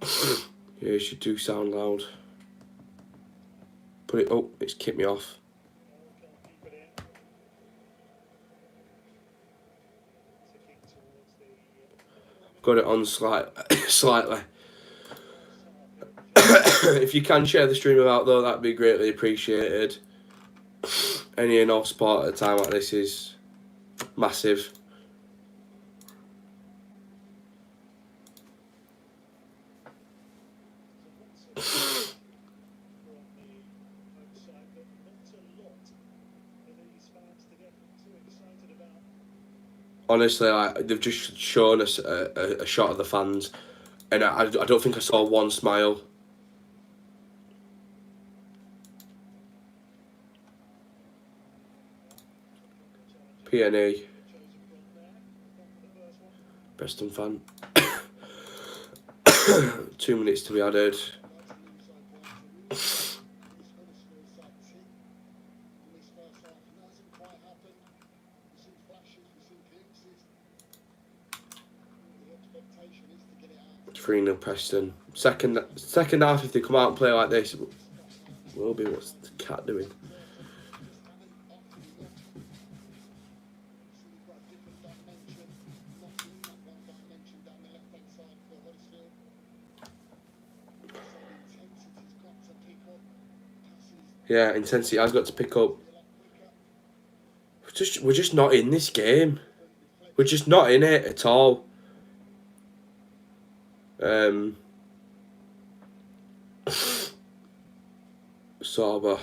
Yeah, you should do sound loud. Put it. Oh, it's kicked me off. Got it on slightly. If you can share the stream out though, that'd be greatly appreciated. Any and all support at a time like this is massive. Honestly, they've just shown us a shot of the fans, and I don't think I saw one smile. PNE. Preston fan. 2 minutes to be added. Three-0 Preston. Second half, if they come out and play like this, will be what's the cat doing. Yeah, intensity has got to pick up. We're just not in this game. We're just not in it at all. Sorba.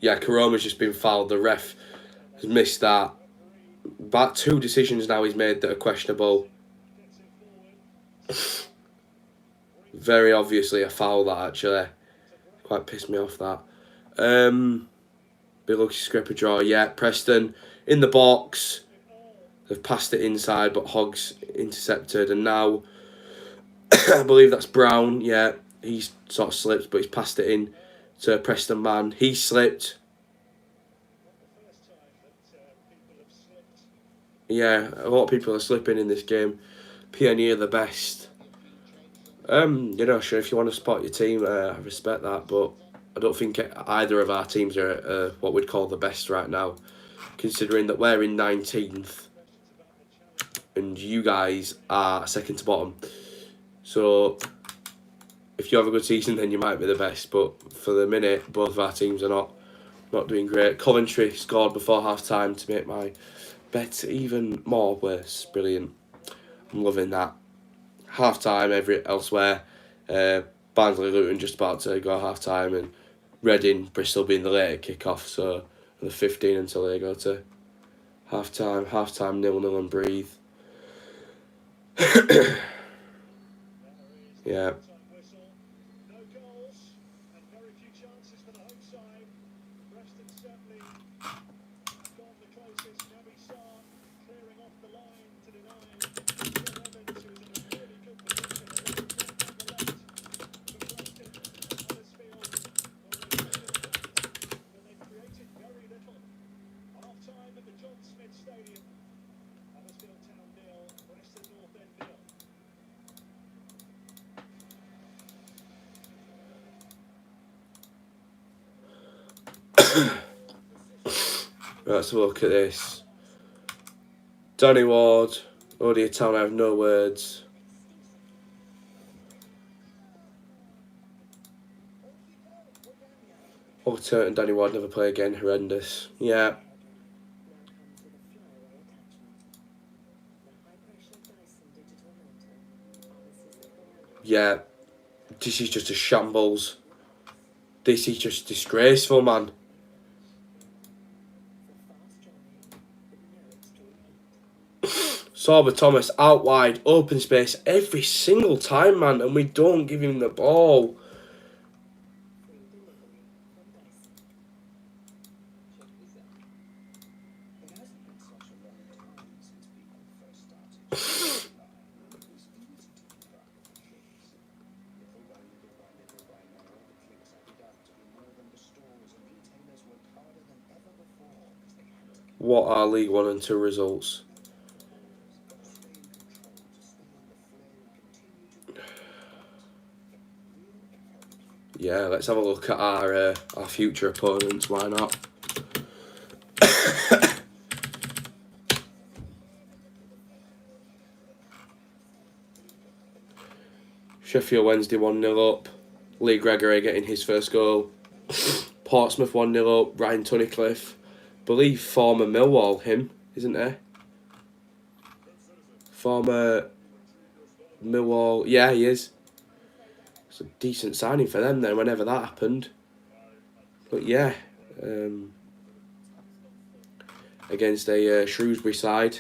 Yeah, Karoma's just been fouled. The ref has missed that. About 2 decisions now he's made that are questionable. Very obviously a foul, that actually. Quite pissed me off, that. Big lucky scraper draw. Yeah, Preston in the box. They've passed it inside, but Hoggs intercepted. And now, I believe that's Brown. Yeah, he's sort of slipped, but he's passed it in to Preston man. He slipped. Yeah, a lot of people are slipping in this game. PNE are the best. Sure, if you want to support your team, I respect that, but I don't think either of our teams are what we'd call the best right now, considering that we're in 19th and you guys are second to bottom. So if you have a good season, then you might be the best, but for the minute, both of our teams are not doing great. Coventry scored before half-time to make my bet even more worse. Brilliant. I'm loving that. Half-time elsewhere. Barnsley Luton just about to go half-time, and Reading Bristol being the later kick-off, so the 15 until they go to half-time. Half-time 0-0 and breathe. Yeah. Let's have a look at this. Danny Ward, Odia Town, I have no words. Turton and Danny Ward never play again. Horrendous. Yeah. Yeah. This is just a shambles. This is just disgraceful, man. Sorba Thomas out wide, open space every single time, man, and we don't give him the ball. What are League 1 and 2 results? Yeah, let's have a look at our future opponents. Why not? Sheffield Wednesday 1-0 up. Lee Gregory getting his first goal. Portsmouth 1-0 up. Ryan Tunnicliffe. Believe former Millwall, him, isn't he? Former Millwall. Yeah, he is. It's a decent signing for them then, whenever that happened. But yeah, against a Shrewsbury side.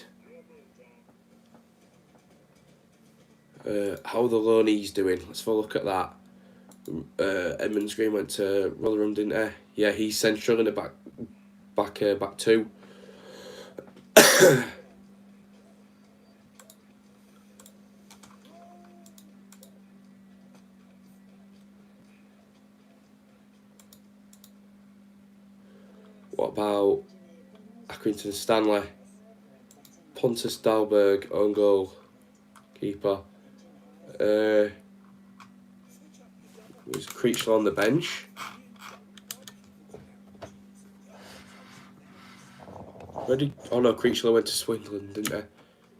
How are the loanees doing? Let's have a look at that. Edmonds Green went to Rotherham, didn't he? Yeah, he's central in the back two. What about Accrington Stanley? Pontus Dahlberg on goal. Keeper. Was Creechler on the bench? Oh no, Creechler went to Swindon, didn't he?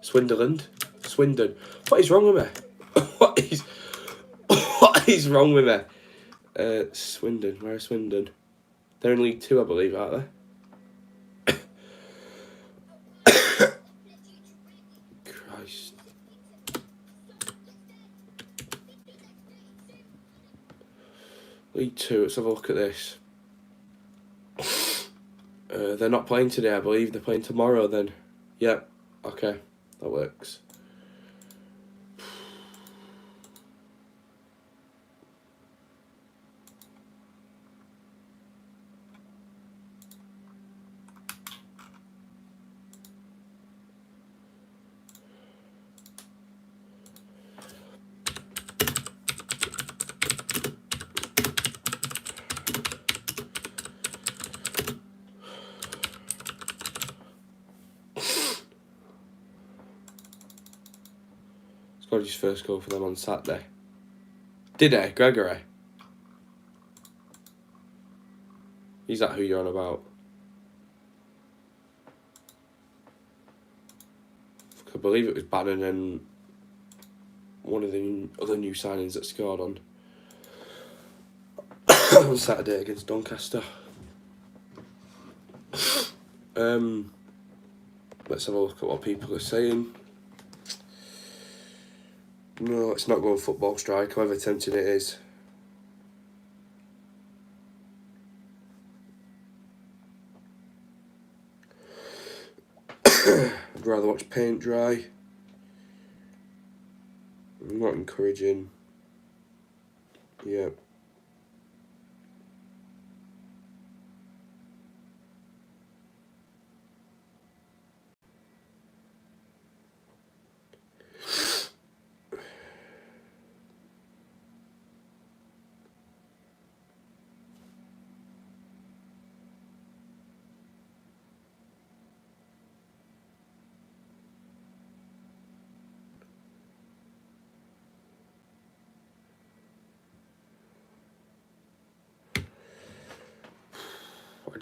Swindon. What is wrong with me? What is wrong with me? Swindon. Where is Swindon? They're in League 2, I believe, aren't they? Christ. League 2, let's have a look at this. They're not playing today, I believe. They're playing tomorrow then. Yep. Okay. That works. Scored his first goal for them on Saturday. Did he? Gregory? Is that who you're on about? I believe it was Bannon and one of the other new signings that scored on on Saturday against Doncaster. Let's have a look at what people are saying. No, it's not going football strike, however tempting it is. I'd rather watch paint dry. Not encouraging. Yeah.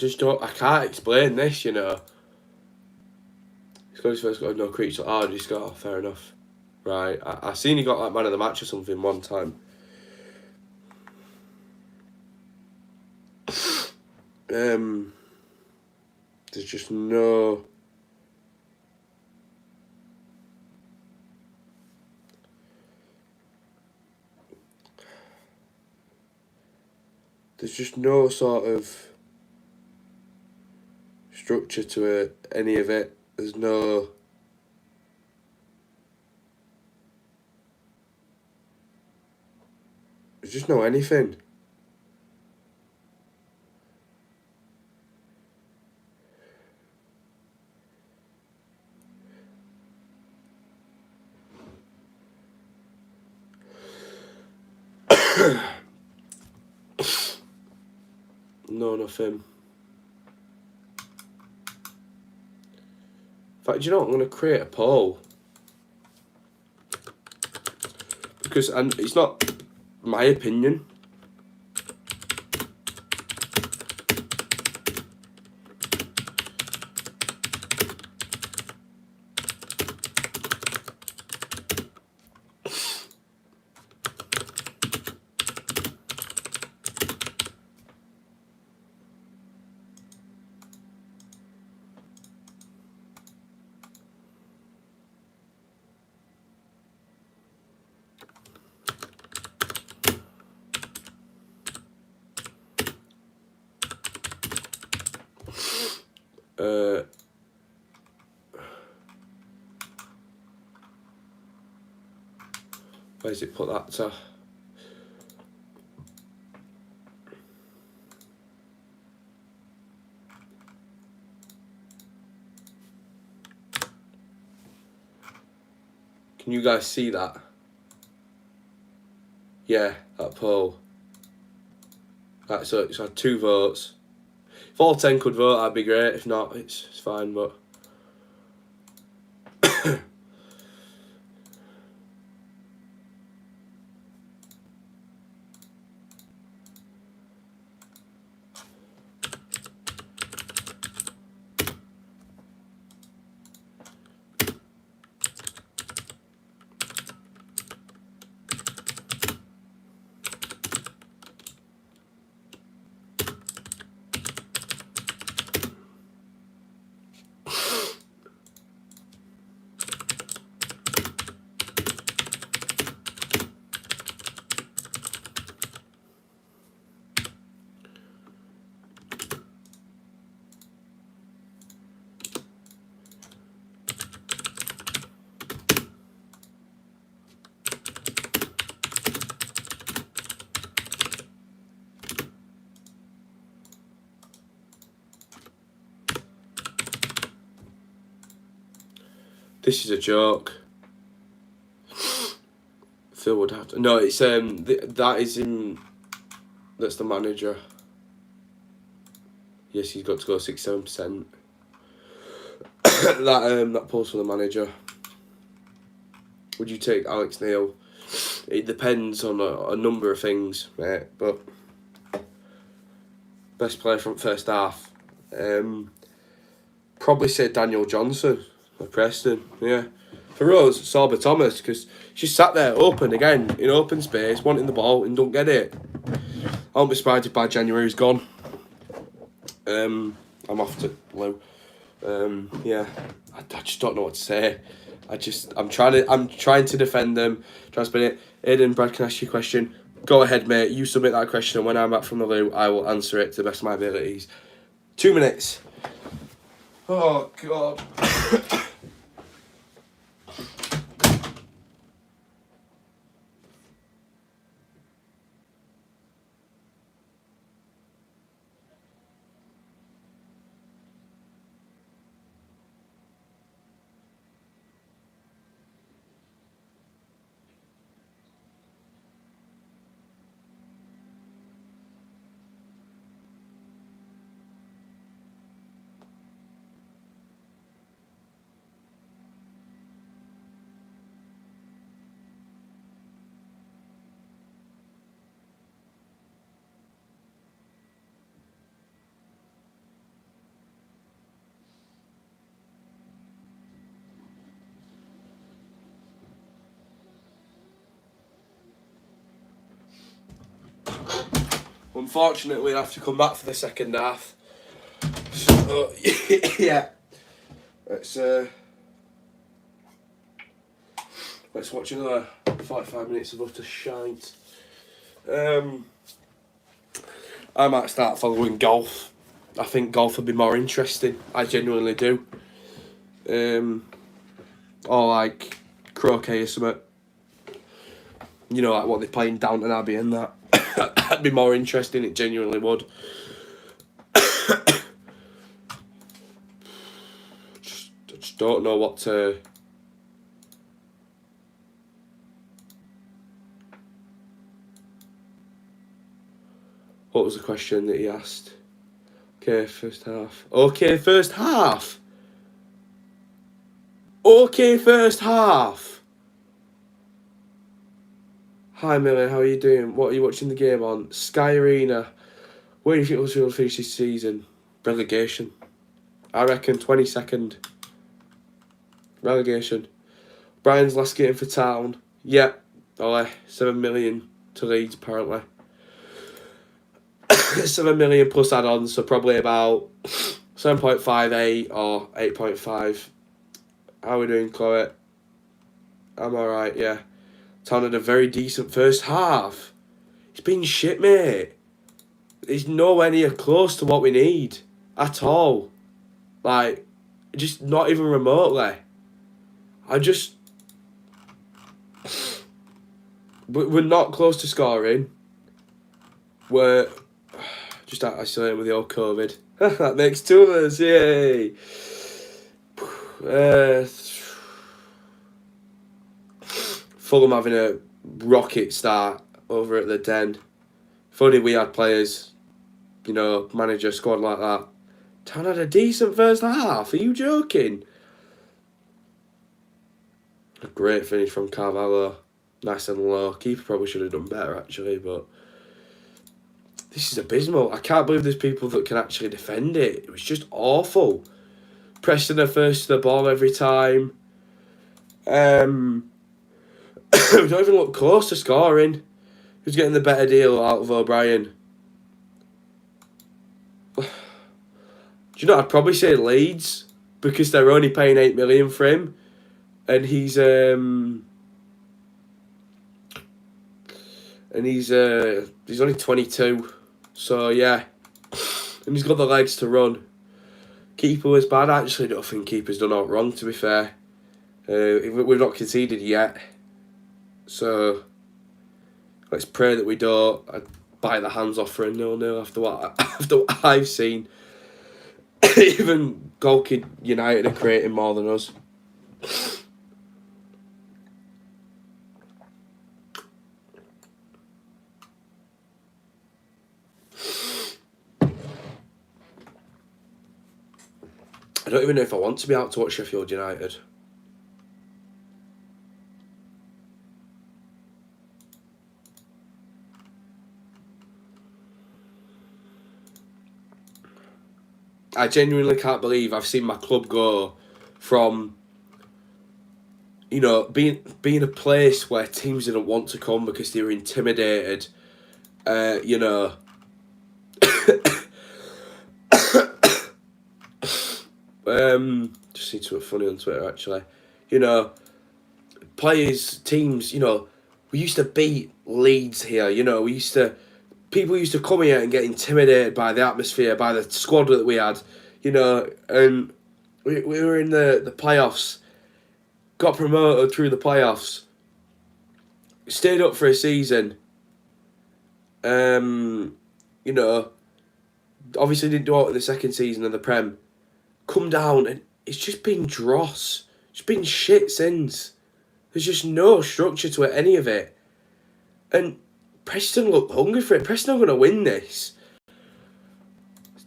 I can't explain this, you know. He's got his first goal, no Creechler. Oh, did he score? Fair enough. Right, I seen he got like man of the match or something one time. There's just no... There's just no sort of structure to it, any of it. There's no... There's just no anything. No, nothing. In fact, do you know what? I'm going to create a poll. Because and it's not my opinion. Where's it put that to? Can you guys see that? Yeah, that poll. Right, so it's had 2 votes. If all 10 could vote, that'd be great. If not, it's fine, but... This is a joke. Phil would have to... No, it's that is in... That's the manager. Yes, he's got to go 6-7%. that post for the manager. Would you take Alex Neil? It depends on a number of things, mate. But best player from first half. Probably say Daniel Johnson or Preston. Yeah. For us, Sorba Thomas, because she's sat there open again in open space, wanting the ball and don't get it. I won't be surprised if by January he's gone. I'm off to Lou. Yeah, I just don't know what to say. I'm trying to defend them. Trying to spin it. Aidan, Brad, can I ask you a question? Go ahead, mate. You submit that question, and when I'm back from the loo, I will answer it to the best of my abilities. 2 minutes. Oh God. Unfortunately, I have to come back for the second half. So, yeah. Let's watch another 45 minutes of utter shite. I might start following golf. I think golf would be more interesting. I genuinely do. Or like croquet or something. You know, like what they're playing Downton Abbey and that. That'd be more interesting. It genuinely would. I just don't know what to. What was the question that he asked? Okay, first half. Okay, first half. Okay, first half. Hi, Millie. How are you doing? What are you watching the game on? Sky Arena. Where do you think Huddersfield will finish this season? Relegation. I reckon 22nd. Relegation. Brian's last game for Town. Yeah. Ollie. 7 million to Leeds, apparently. 7 million plus add-ons, so probably about 7.58 or 8.5. How are we doing, Chloe? I'm alright, yeah. Town had a very decent first half. It's been shit, mate. It's nowhere near close to what we need. At all. Like, just not even remotely. We're not close to scoring. We're just isolating with the old COVID. That makes two of us, yay! Fulham having a rocket start over at the Den. If only we had players, you know, manager, squad like that. Town had a decent first half. Are you joking? A great finish from Carvalho. Nice and low. Keeper probably should have done better, actually, but this is abysmal. I can't believe there's people that can actually defend it. It was just awful. Preston are first to the ball every time. We don't even look close to scoring. Who's getting the better deal out of O'Brien? Do you know, I'd probably say Leeds, because they're only paying 8 million for him. And he's only 22. So yeah. And he's got the legs to run. Keeper was bad. I actually don't think keeper's done all wrong, to be fair. We've not conceded yet. So let's pray that we don't. I'd bite the hands off for a 0-0 after what I've seen. Even Golkid United are creating more than us. I don't even know if I want to be out to watch Sheffield United. I genuinely can't believe I've seen my club go from, you know, being a place where teams didn't want to come because they were intimidated. You know. Just see something funny on Twitter, actually. You know, players, teams, you know, we used to beat Leeds here, you know, people used to come here and get intimidated by the atmosphere, by the squad that we had, you know, and we were in the playoffs, got promoted through the playoffs, stayed up for a season, you know, obviously didn't do it in the second season of the Prem, come down and it's just been dross. It's been shit since. There's just no structure to it, any of it. And Preston look hungry for it. Preston are going to win this.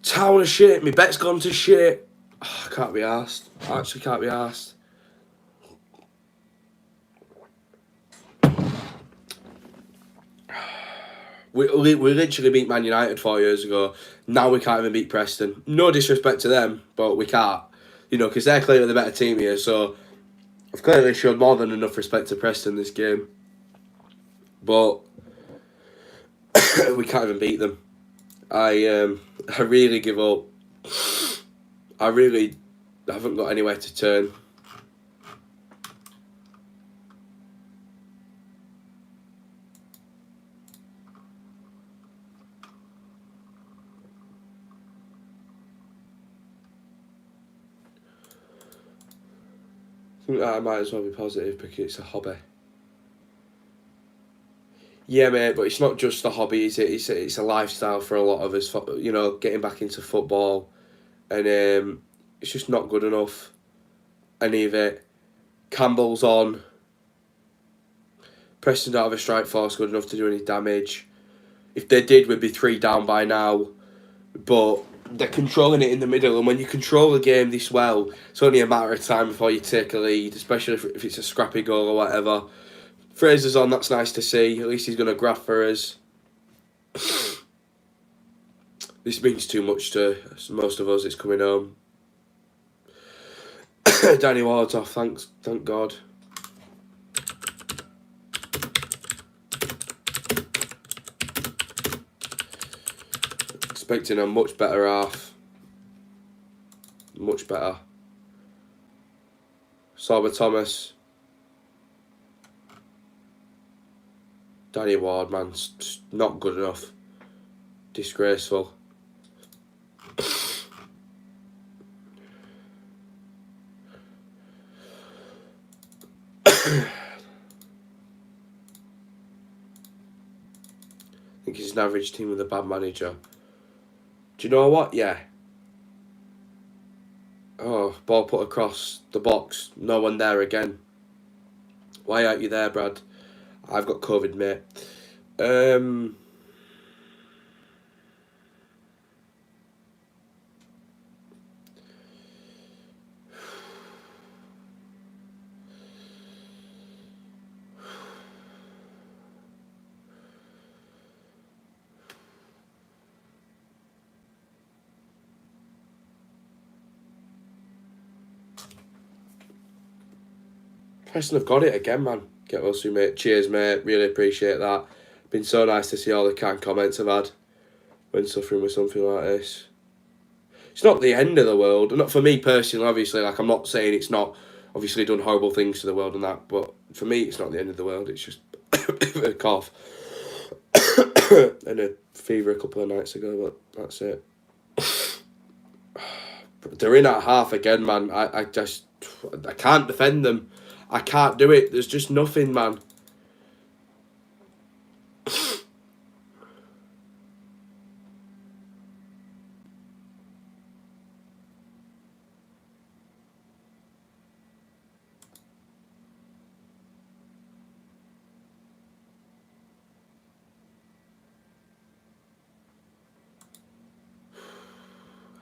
Town of shit. My bet's gone to shit. Oh, I can't be arsed. I actually can't be arsed. We literally beat Man United 4 years ago. Now we can't even beat Preston. No disrespect to them, but we can't. You know, because they're clearly the better team here. So I've clearly showed more than enough respect to Preston this game. But we can't even beat them. I really give up. I really haven't got anywhere to turn. I think that I might as well be positive because it's a hobby. Yeah, mate, but it's not just a hobby, is it? It's a lifestyle for a lot of us. You know, getting back into football, and it's just not good enough. Any of it. Campbell's on. Preston don't have a strike force good enough to do any damage. If they did, we'd be 3 down by now. But they're controlling it in the middle, and when you control the game this well, it's only a matter of time before you take a lead, especially if it's a scrappy goal or whatever. Fraser's on, that's nice to see. At least he's going to graph for us. This means too much to most of us. It's coming home. Danny Ward's off, thank God. Expecting a much better half. Much better. Sorba Thomas. Danny Ward, man, not good enough. Disgraceful. I think it's an average team with a bad manager. Do you know what? Yeah. Oh, ball put across the box. No one there again. Why aren't you there, Brad? I've got COVID, mate. Preston have got it again, man. Get well soon, mate. Cheers, mate. Really appreciate that. Been so nice to see all the kind comments I've had when suffering with something like this. It's not the end of the world. Not for me personally, obviously. Like, I'm not saying it's not obviously done horrible things to the world and that, but for me, it's not the end of the world. It's just a cough and a fever a couple of nights ago, but that's it. They're in at half again, man. I can't defend them. I can't do it. There's just nothing, man.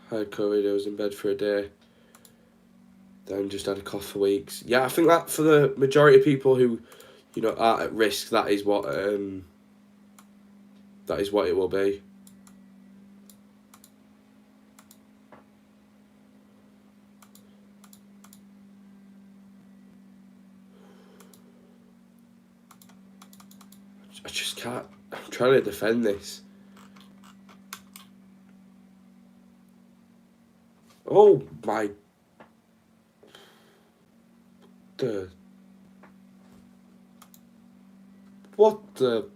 I had COVID, I was in bed for a day. Then just had a cough for weeks. Yeah, I think that for the majority of people who, you know, are at risk, that is what it will be. I just can't. I'm trying to defend this. Oh my. What the.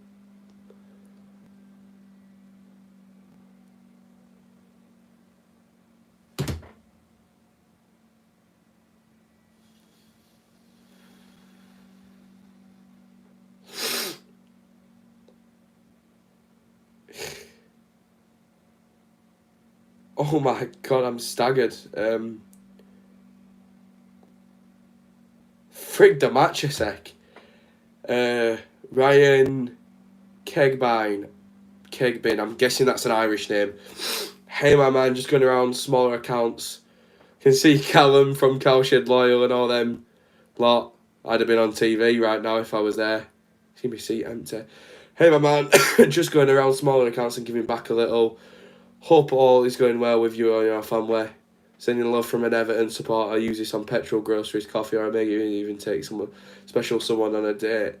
Oh my God, I'm staggered. Frig the match a sec. Ryan Kegbin, I'm guessing that's an Irish name. Hey my man, just going around smaller accounts. Can see Callum from Cowshed Loyal and all them lot. I'd have been on TV right now if I was there. See my seat empty. Hey my man, just going around smaller accounts and giving back a little. Hope all is going well with you and your family. Sending love from an Everton supporter. I use this on petrol, groceries, coffee, or I may even take someone special someone on a date.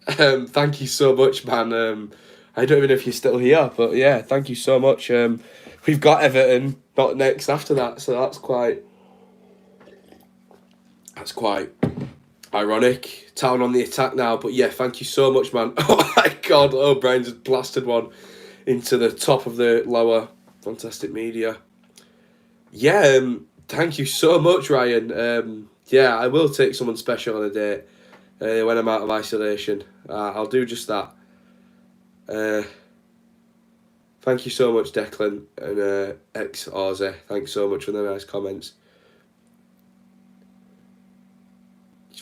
Thank you so much, man. I don't even know if you're still here, but yeah, thank you so much. we've got Everton not next after that, so that's quite ironic. Town on the attack now, but yeah, thank you so much, man. Oh my God, O'Brien just blasted one into the top of the lower. Fantastic media. Yeah, thank you so much, Ryan. Yeah, I will take someone special on a date when I'm out of isolation. I'll do just that. Thank you so much, Declan and ex Ozzy. Thanks so much for the nice comments.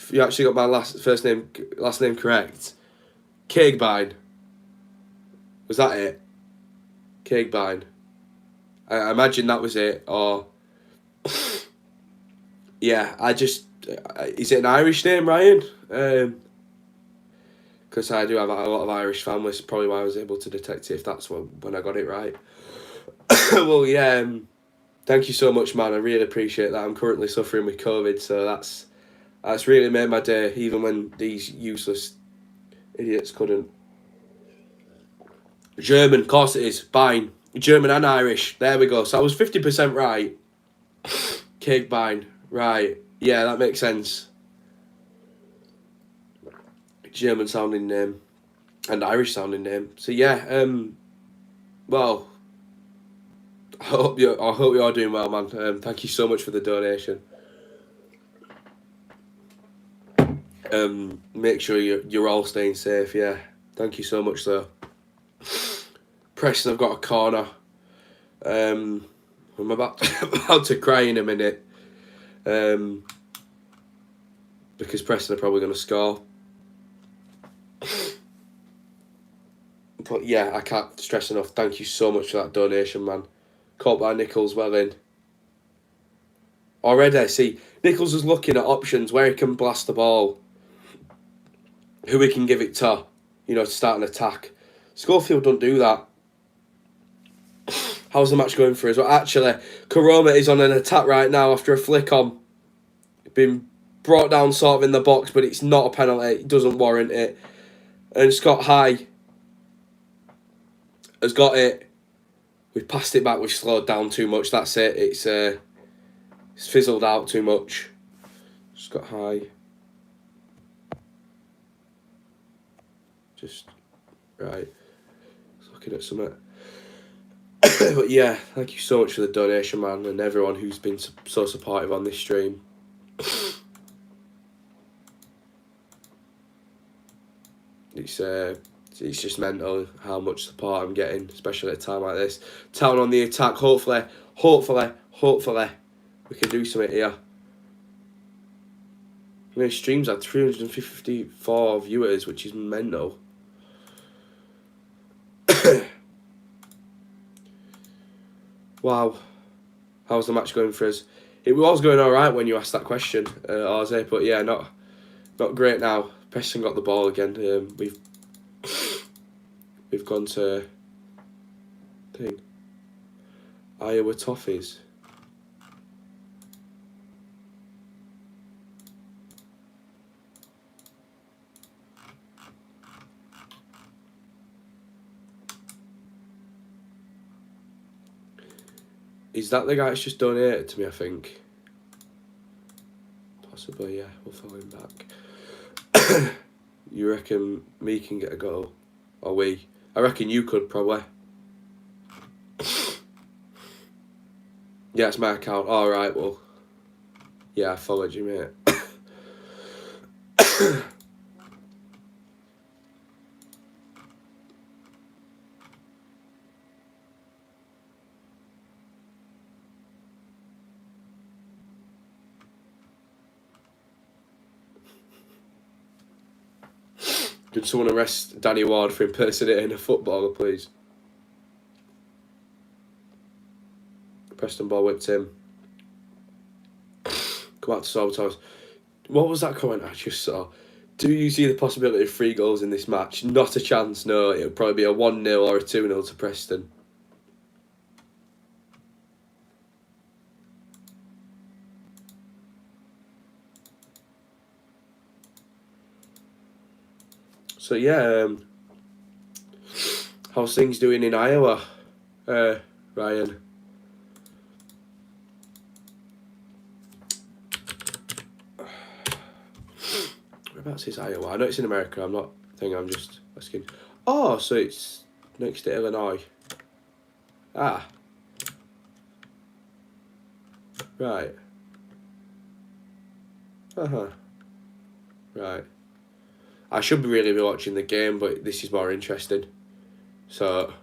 You actually got my last name correct. Cagbine. Was that it? Cagbine. I imagine that was it. Or yeah, is it an Irish name, Ryan? Because I do have a lot of Irish families. Probably why I was able to detect it. If that's when I got it right. Well, yeah. Thank you so much, man. I really appreciate that. I'm currently suffering with COVID, so that's really made my day, even when these useless idiots couldn't. German, of course it is. Bine. German and Irish. There we go. So I was 50% right. Cake Bine. Right. Yeah, that makes sense. German sounding name. And Irish sounding name. So yeah, well, I hope you're doing well, man. Thank you so much for the donation. Make sure you're all staying safe, yeah. Thank you so much, though. Preston, I've got a corner. I'm about to cry in a minute. Because Preston are probably going to score. But yeah, I can't stress enough. Thank you so much for that donation, man. Caught by Nichols, well in. Already, see, Nichols is looking at options where he can blast the ball. Who he can give it to, to start an attack. Schofield don't do that. How's the match going for us? Well, actually, Karoma is on an attack right now after a flick on. Been brought down sort of in the box, but it's not a penalty. It doesn't warrant it. And Scott High has got it. We've passed it back. We've slowed down too much. That's it. It's fizzled out too much. Scott High. Just right. Looking at something. But yeah, thank you so much for the donation, man, and everyone who's been so supportive on this stream. It's just mental how much support I'm getting, especially at a time like this. Town on the attack. Hopefully, we can do something here. I mean, streams had 354 viewers, which is mental. Wow. How's the match going for us? It was going alright when you asked that question, Arze, but yeah, not great now. Preston got the ball again. We've gone to Iowa Toffees. Is that the guy that's just donated to me, I think? Possibly, yeah. We'll follow him back. You reckon me can get a goal? Or we? I reckon you could, probably. Yeah, it's my account. Alright, well. Yeah, I followed you, mate. Could someone arrest Danny Ward for impersonating a footballer, please? Preston ball whipped him. Come out to Salvatore. What was that comment I just saw? Do you see the possibility of 3 goals in this match? Not a chance, no. It would probably be a 1-0 or a 2-0 to Preston. So yeah, how's things doing in Iowa, Ryan? Whereabouts is Iowa? I know it's in America. I'm just asking. Oh, so it's next to Illinois. Ah. Right. Right. I should really be watching the game, but this is more interesting. So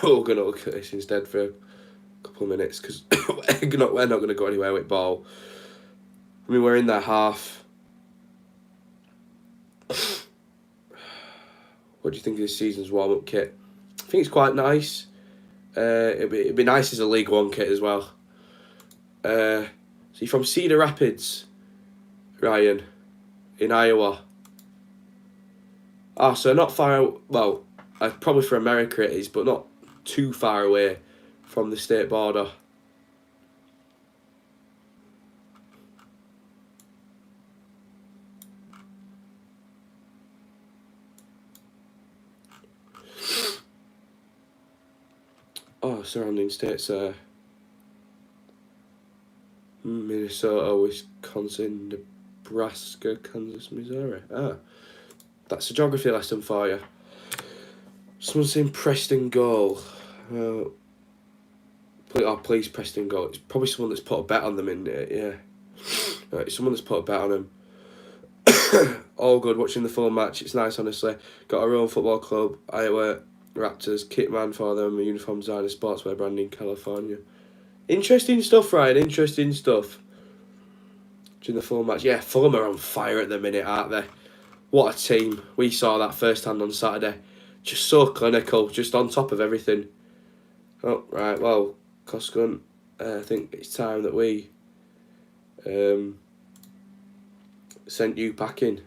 we're going to look at this instead for a couple of minutes because we're not going to go anywhere with ball. I mean, we're in their half. What do you think of this season's warm-up kit? I think it's quite nice. It'd be nice as a League One kit as well. So you're from Cedar Rapids, Ryan, in Iowa. Ah, so not far. Well, probably for America it is, but not too far away from the state border. Oh, surrounding states Minnesota, Wisconsin, Nebraska, Kansas, Missouri. Ah, that's a geography lesson for you. Someone's saying Preston goal. Please Preston goal. It's probably someone that's put a bet on them in it, yeah. Right, someone that's put a bet on them. All good, watching the full match. It's nice, honestly. Got our own football club, Iowa Raptors, kit man for them, a uniform designer, sportswear brand in California. Interesting stuff, Ryan. Interesting stuff. During the full match. Yeah, Fulham are on fire at the minute, aren't they? What a team. We saw that firsthand on Saturday. Just so clinical, just on top of everything. Oh, right, well, Cosgun, I think it's time that we sent you packing.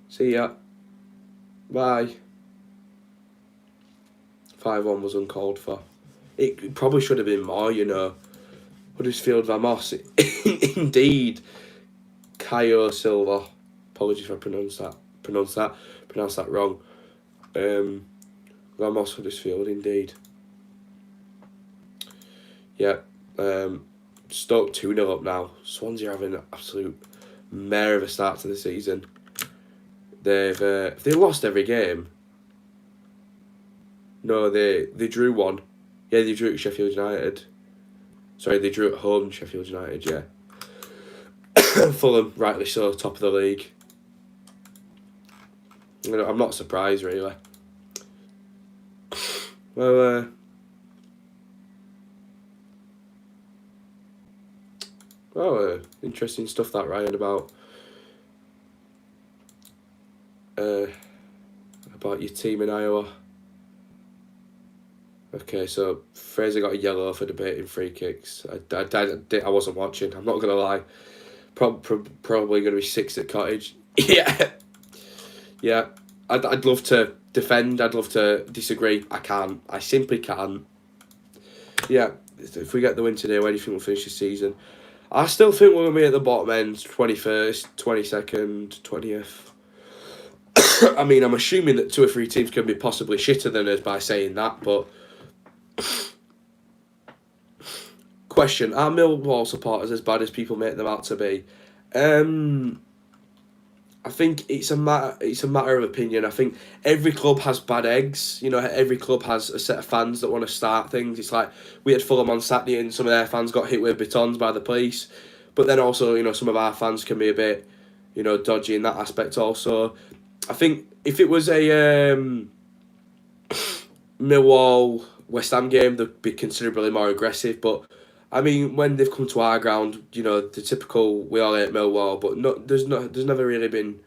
See ya. Bye. 5-1 was uncalled for. It probably should have been more, you know. Huddersfield Vamos. Indeed. Caio Silva. Apologies if I pronounced that wrong. Vamos Huddersfield, indeed. Yeah. Stoke 2-0 up now. Swansea are having an absolute mare of a start to the season. They've lost every game. No, they drew one. Yeah, they drew at Sheffield United. Sorry, they drew at home Sheffield United, yeah. Fulham, rightly so, top of the league. I'm not surprised, really. Well, interesting stuff that, Ryan, about your team in Iowa. Okay, so Fraser got a yellow for debating free kicks. I wasn't watching, I'm not going to lie. Probably going to be 6 at Cottage. Yeah. Yeah. I'd love to defend, I'd love to disagree. I can't. I simply can't. Yeah, if we get the win today, where do you think we'll finish the season? I still think we're going to be at the bottom end, 21st, 22nd, 20th. I mean, I'm assuming that 2 or 3 teams can be possibly shitter than us by saying that, but... Question, are Millwall supporters as bad as people make them out to be? I think it's a matter of opinion. I think every club has bad eggs. You know, every club has a set of fans that want to start things. It's like we had Fulham on Saturday and some of their fans got hit with batons by the police. But then also, you know, some of our fans can be a bit, you know, dodgy in that aspect also. I think if it was a Millwall West Ham game, they'd be considerably more aggressive. But I mean, when they've come to our ground, you know, the typical we all hate Millwall, but there's never really been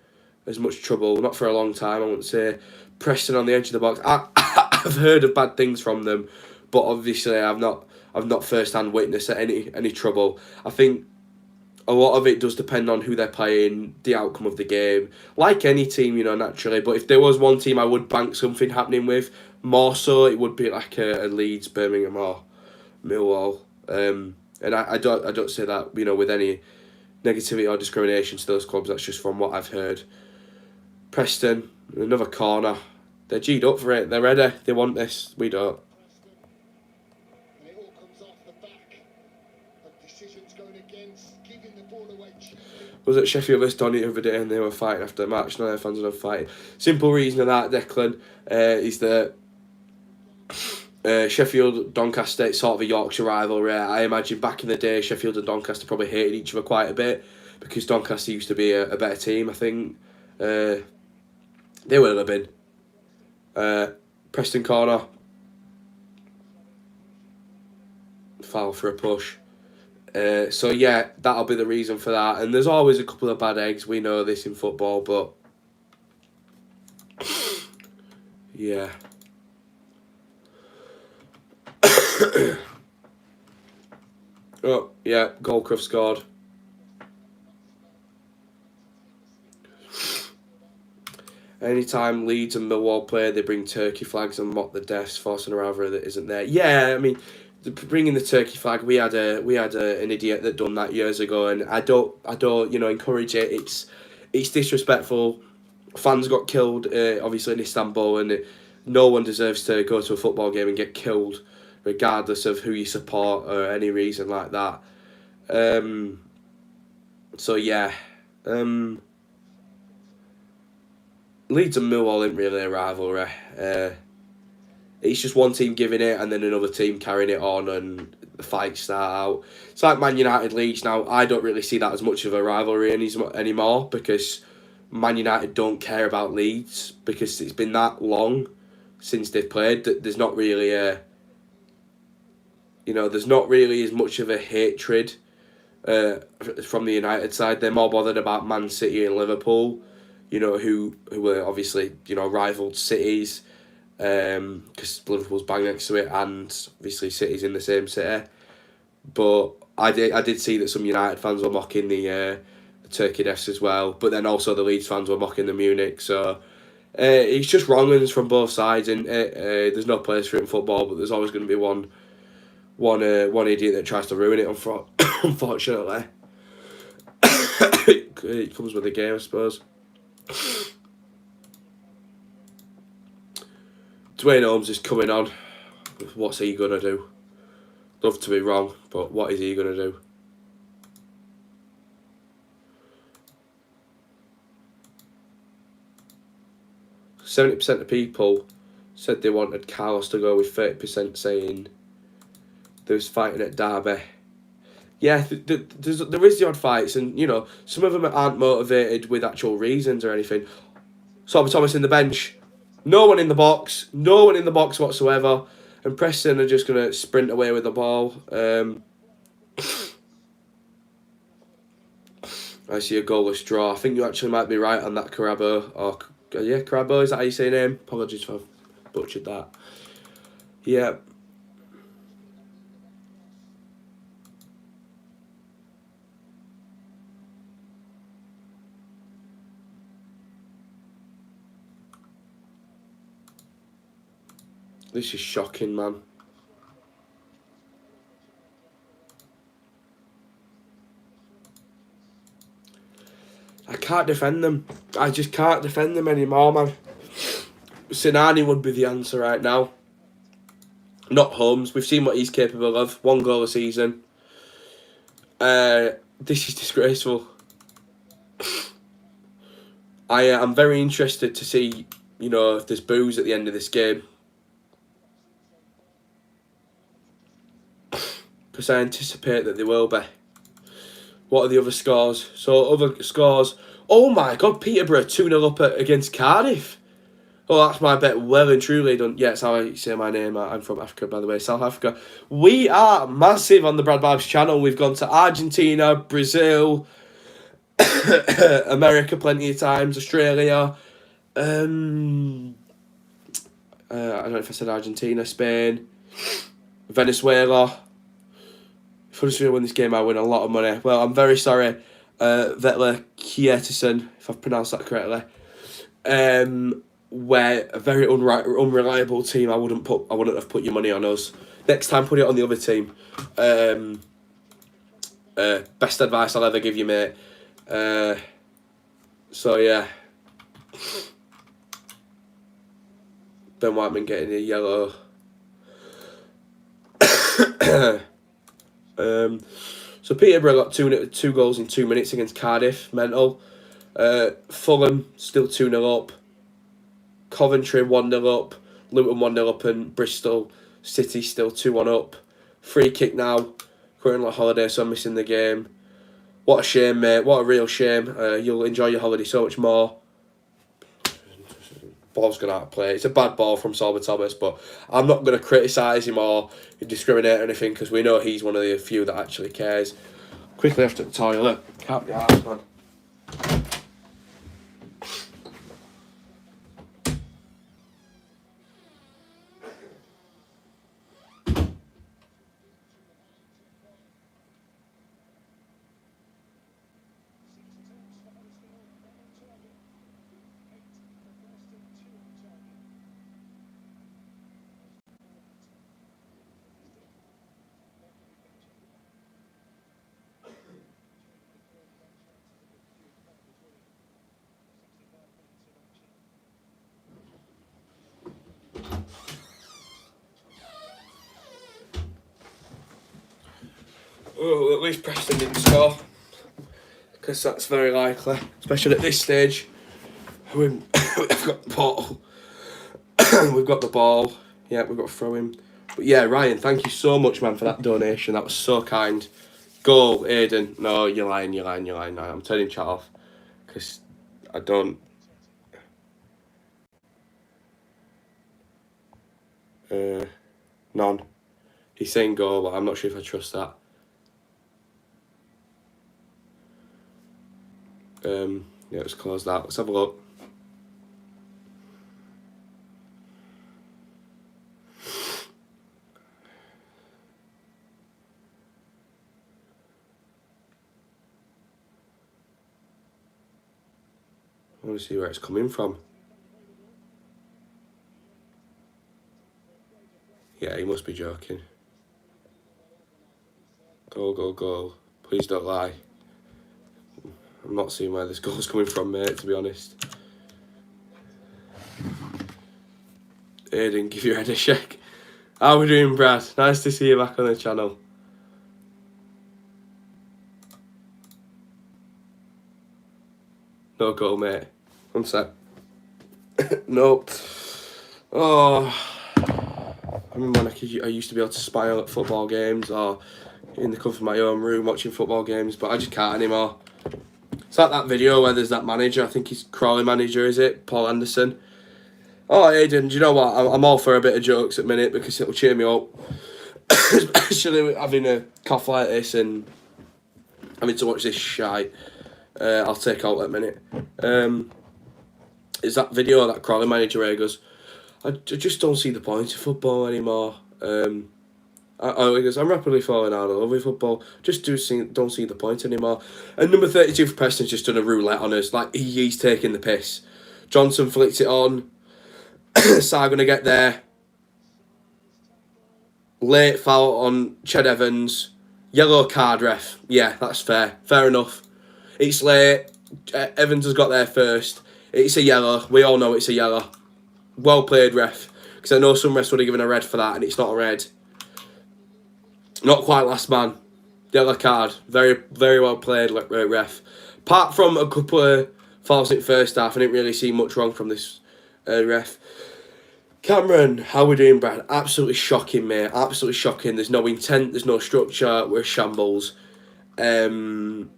as much trouble, not for a long time. I wouldn't say. Preston on the edge of the box. I've heard of bad things from them, but obviously I've not first-hand witnessed any trouble. I think a lot of it does depend on who they're playing, the outcome of the game. Like any team, you know, naturally. But if there was one team I would bank something happening with, more so it would be like a Leeds, Birmingham or Millwall. And I don't say that, you know, with any negativity or discrimination to those clubs. That's just from what I've heard. Preston, another corner. They're G'd up for it. They're ready. They want this. We don't. It all comes off the back of decisions going against, giving the ball away cheaply. was at Sheffield List on it the other day and they were fighting after the match. Now their fans are not fighting. Simple reason of that, Declan, is that Sheffield Doncaster, it's sort of a Yorkshire rivalry. I imagine back in the day Sheffield and Doncaster probably hated each other quite a bit because Doncaster used to be a better team, I think. They will have been. Preston corner. Foul for a push. So yeah, that'll be the reason for that. And there's always a couple of bad eggs. We know this in football, but yeah. Oh yeah, Goldcroft scored. Anytime Leeds and Millwall play, they bring turkey flags and mock the deaths, forcing a rivalry that isn't there. Yeah, I mean, bringing the turkey flag, we had an idiot that done that years ago, and I don't encourage it. It's disrespectful. Fans got killed, obviously in Istanbul, and no one deserves to go to a football game and get killed, regardless of who you support or any reason like that. So yeah. Leeds and Millwall isn't really a rivalry. It's just one team giving it and then another team carrying it on and the fights start out. It's like Man United Leeds now. I don't really see that as much of a rivalry anymore because Man United don't care about Leeds because it's been that long since they've played that there's not really there's not really as much of a hatred from the United side. They're more bothered about Man City and Liverpool, who were obviously, rivaled cities, because Liverpool's bang next to it, and obviously City's in the same city. But I did see that some United fans were mocking the Turkey deaths as well, but then also the Leeds fans were mocking the Munich. So it's just wrongings from both sides, and there's no place for it in football. But there's always going to be one idiot that tries to ruin it. Unfortunately, it comes with the game, I suppose. Dwayne Holmes is coming on. What's he going to do? Love to be wrong, but what is he going to do? %70 of people said they wanted Carlos to go, with 30% saying they was fighting at Derby. Yeah, there is the odd fights, and some of them aren't motivated with actual reasons or anything. Sorba Thomas in the bench, no one in the box whatsoever, and Preston are just gonna sprint away with the ball. I see a goalless draw. I think you actually might be right on that, Carabo. Carabo, is that how you say your name? Apologies if I've butchered that. Yeah. This is shocking, man. I can't defend them. I just can't defend them anymore, man. Sinani would be the answer right now. Not Holmes. We've seen what he's capable of. 1 goal a season. This is disgraceful. I'm very interested to see, if there's boos at the end of this game. Because I anticipate that they will be. What are the other scores? So, other scores. Oh my God, Peterborough 2-0 up against Cardiff. Oh, that's my bet well and truly done. Yeah, that's how I say my name. I'm from Africa, by the way, South Africa. We are massive on the Brad Barbs channel. We've gone to Argentina, Brazil, America plenty of times, Australia. I don't know if I said Argentina, Spain, Venezuela. If Huddersfield win this game, I win a lot of money. Well, I'm very sorry, Vetla Kieterson, if I've pronounced that correctly. We're a very unreliable team. I wouldn't have put your money on us. Next time, put it on the other team. Best advice I'll ever give you, mate. So yeah. Ben Whiteman getting a yellow. So So Peterborough got two goals in 2 minutes against Cardiff. Mental. Fulham still 2-0 up. Coventry 1-0 up. Luton 1-0 up, and Bristol City still 2-1 up. Free kick now. Currently on holiday, so I'm missing the game. What a shame, mate. What a real shame. You'll enjoy your holiday so much more. Ball's gone out of play. It's a bad ball from Solomon Thomas, but I'm not going to criticise him or discriminate or anything, because we know he's one of the few that actually cares. Quickly after the toilet. Can't be arsed, man. Oh, at least Preston didn't score, because that's very likely, especially at this stage. We've got the ball. We've got the ball. Yeah, we've got to throw him. But yeah, Ryan, thank you so much, man, for that donation. That was so kind. Goal, Aiden. No, you're lying. No, I'm turning chat off, because I don't. None. He's saying goal, but I'm not sure if I trust that. Yeah, let's close that. Let's have a look. I want to see where it's coming from. Yeah, he must be joking. Goal. Please don't lie. I'm not seeing where this goal's coming from, mate, to be honest. Aiden, give your head a shake. How are we doing, Brad? Nice to see you back on the channel. No goal, mate. One sec. No. Oh. I remember when I used to be able to smile at football games, or in the comfort of my own room watching football games, but I just can't anymore. It's like that video where there's that manager, I think he's Crawley manager, is it? Paul Anderson. Oh, Aiden, do you know what? I'm all for a bit of jokes at the minute, because it'll cheer me up. Especially having a cough like this and having to watch this shite. I'll take out that minute. Is that video that Crawley manager where he goes, I just don't see the point of football anymore. He goes, I'm rapidly falling out of love with football. Just don't see the point anymore. And number 32 for Preston's just done a roulette on us. Like, he's taking the piss. Johnson flicks it on. Sarr going to get there. Late foul on Ched Evans. Yellow card, ref. Yeah, that's fair. Fair enough. It's late. Evans has got there first. It's a yellow. We all know it's a yellow. Well played, ref. Because I know some refs would have given a red for that, and it's not a red. Not quite last man. Yellow card. Very, very well played, ref. Apart from a couple of fouls in first half, I didn't really see much wrong from this ref. Cameron, how we doing, Brad? Absolutely shocking, mate. Absolutely shocking. There's no intent. There's no structure. We're shambles. Preston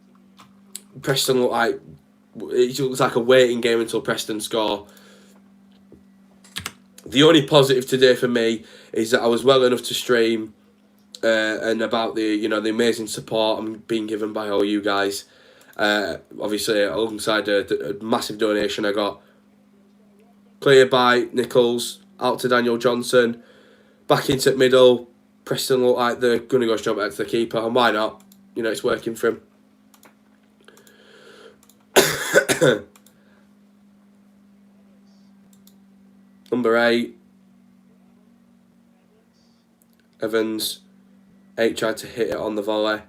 look like... It looks like a waiting game until Preston score. The only positive today for me is that I was well enough to stream and about the the amazing support I'm being given by all you guys. Obviously, alongside a massive donation I got. Clear by Nichols, out to Daniel Johnson, back into middle. Preston look like they're going to go straight back to the keeper, and why not? It's working for him. Number 8, Evans. 8 tried to hit it on the volley.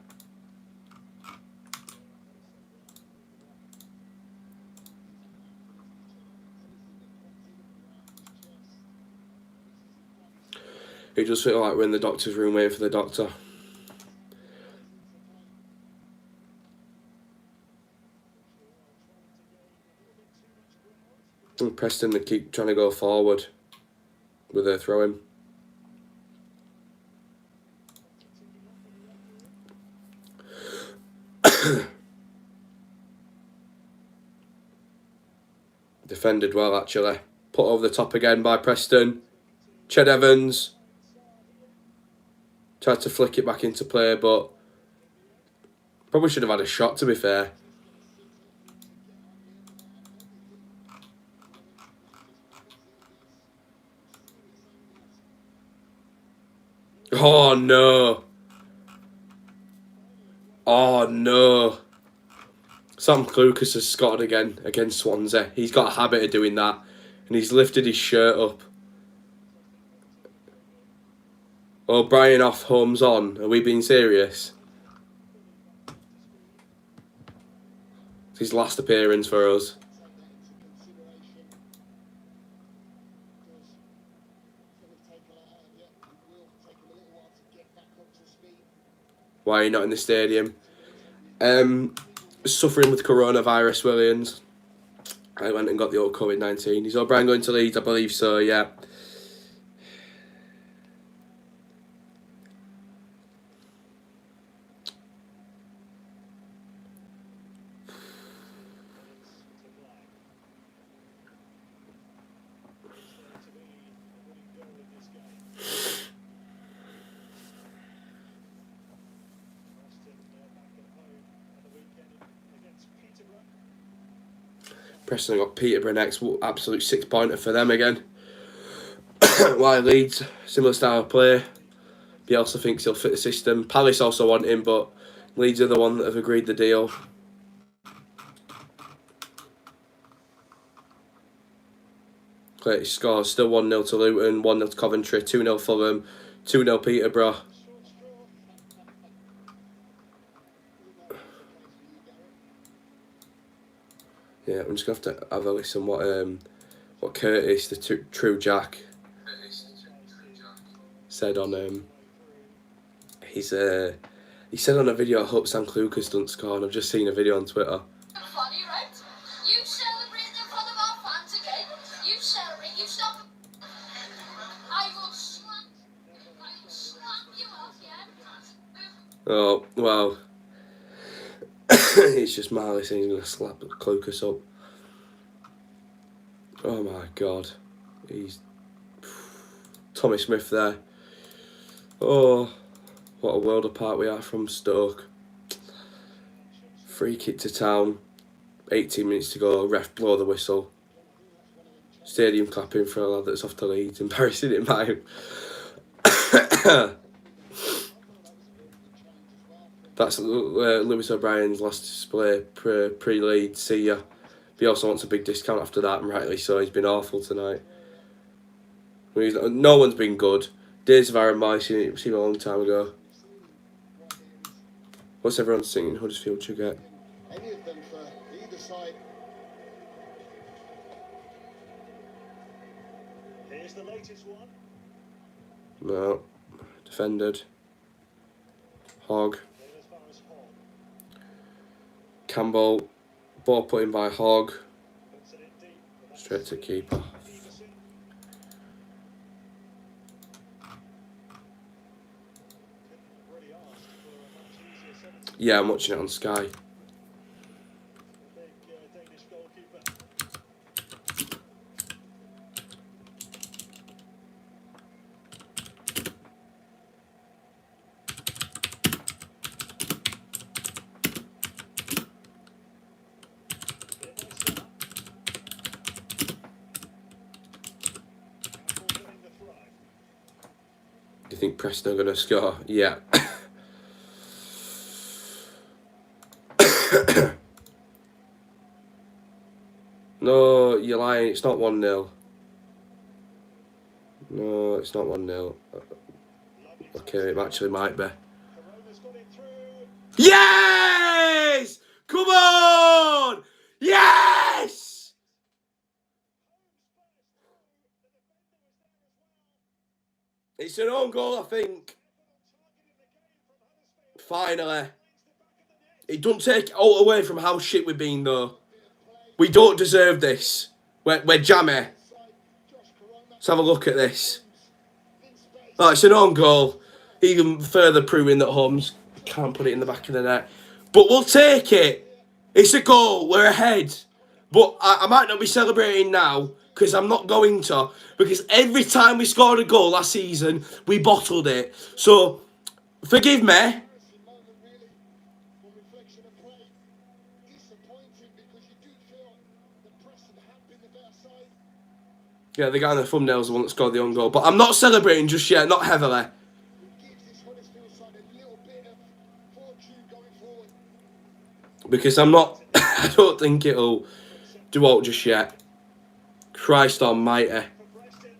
It does feel like we're in the doctor's room waiting for the doctor. And Preston, they keep trying to go forward with their throwing. Defended well, actually. Put over the top again by Preston. Ched Evans tried to flick it back into play, but probably should have had a shot, to be fair. Oh, no. Oh, no. Sam Lucas has scored again against Swansea. He's got a habit of doing that. And he's lifted his shirt up. O'Brien off, Holmes on. Are we being serious? It's his last appearance for us. Why are you not in the stadium? Suffering with coronavirus, Williams. I went and got the old COVID-19. Is O'Brien going to Leeds? I believe so, yeah. Preston got Peterborough next. Absolute 6-pointer for them again. Why Leeds? Similar style of play. Bielsa thinks he'll fit the system. Palace also want him, but Leeds are the one that have agreed the deal. Great scores. Still 1-0 to Luton, 1-0 to Coventry, 2-0 Fulham, 2-0 Peterborough. Yeah, I'm just going to have to have a listen what Curtis, the true Jack, said on he said on a video, I hope Sam Lucas doesn't score, and I've just seen a video on Twitter. Funny, right? You celebrate in front of our fans again. You celebrate, you stop. I will slap you off, yeah? Oh, well. It's just Marley saying he's going to slap Lucas up. Oh my god. He's Tommy Smith there. Oh, what a world apart we are from Stoke. Free kick to Town. 18 minutes to go. Ref blow the whistle. Stadium clapping for a lad that's off to Leeds. Embarrassing it, mate. That's Lewis O'Brien's last display pre-Leeds. See ya. He also wants a big discount after that, and rightly so. He's been awful tonight. No one's been good. Days of Aaron Moy, seen him a long time ago. What's everyone singing? Huddersfield should get. Any of them for either side. Here's the latest one. No. Defended. Hogg. As far as Hall. Campbell. Ball put in by Hogg. Puts it in deep. Straight to keeper. Really asked for a much easier 17. Yeah, I'm watching it on Sky. The big Danish goalkeeper. Do you think Preston are going to score? Yeah. No, you're lying. It's not 1-0. No, it's not 1-0. Okay, it actually might be. Corona's got it through. Yes! Come on! Yes! It's an own goal, I think. Finally. It doesn't take all away from how shit we've been, though. We don't deserve this. We're jammy. Let's have a look at this. Oh, it's an own goal. Even further proving that Holmes can't put it in the back of the net. But we'll take it. It's a goal. We're ahead. But I might not be celebrating now because I'm not going to. Because every time we scored a goal last season, we bottled it. So, forgive me. Embarrassing moment, really, on reflection of play. Disappointing because you do feel that Preston have been the better side. Yeah, the guy on the thumbnail's the one that scored the own goal. But I'm not celebrating just yet. Not heavily. It gives this Huddersfield side a little bit of fortune going forward. Because I'm not... I don't think it'll do out just yet. Christ almighty. For Preston,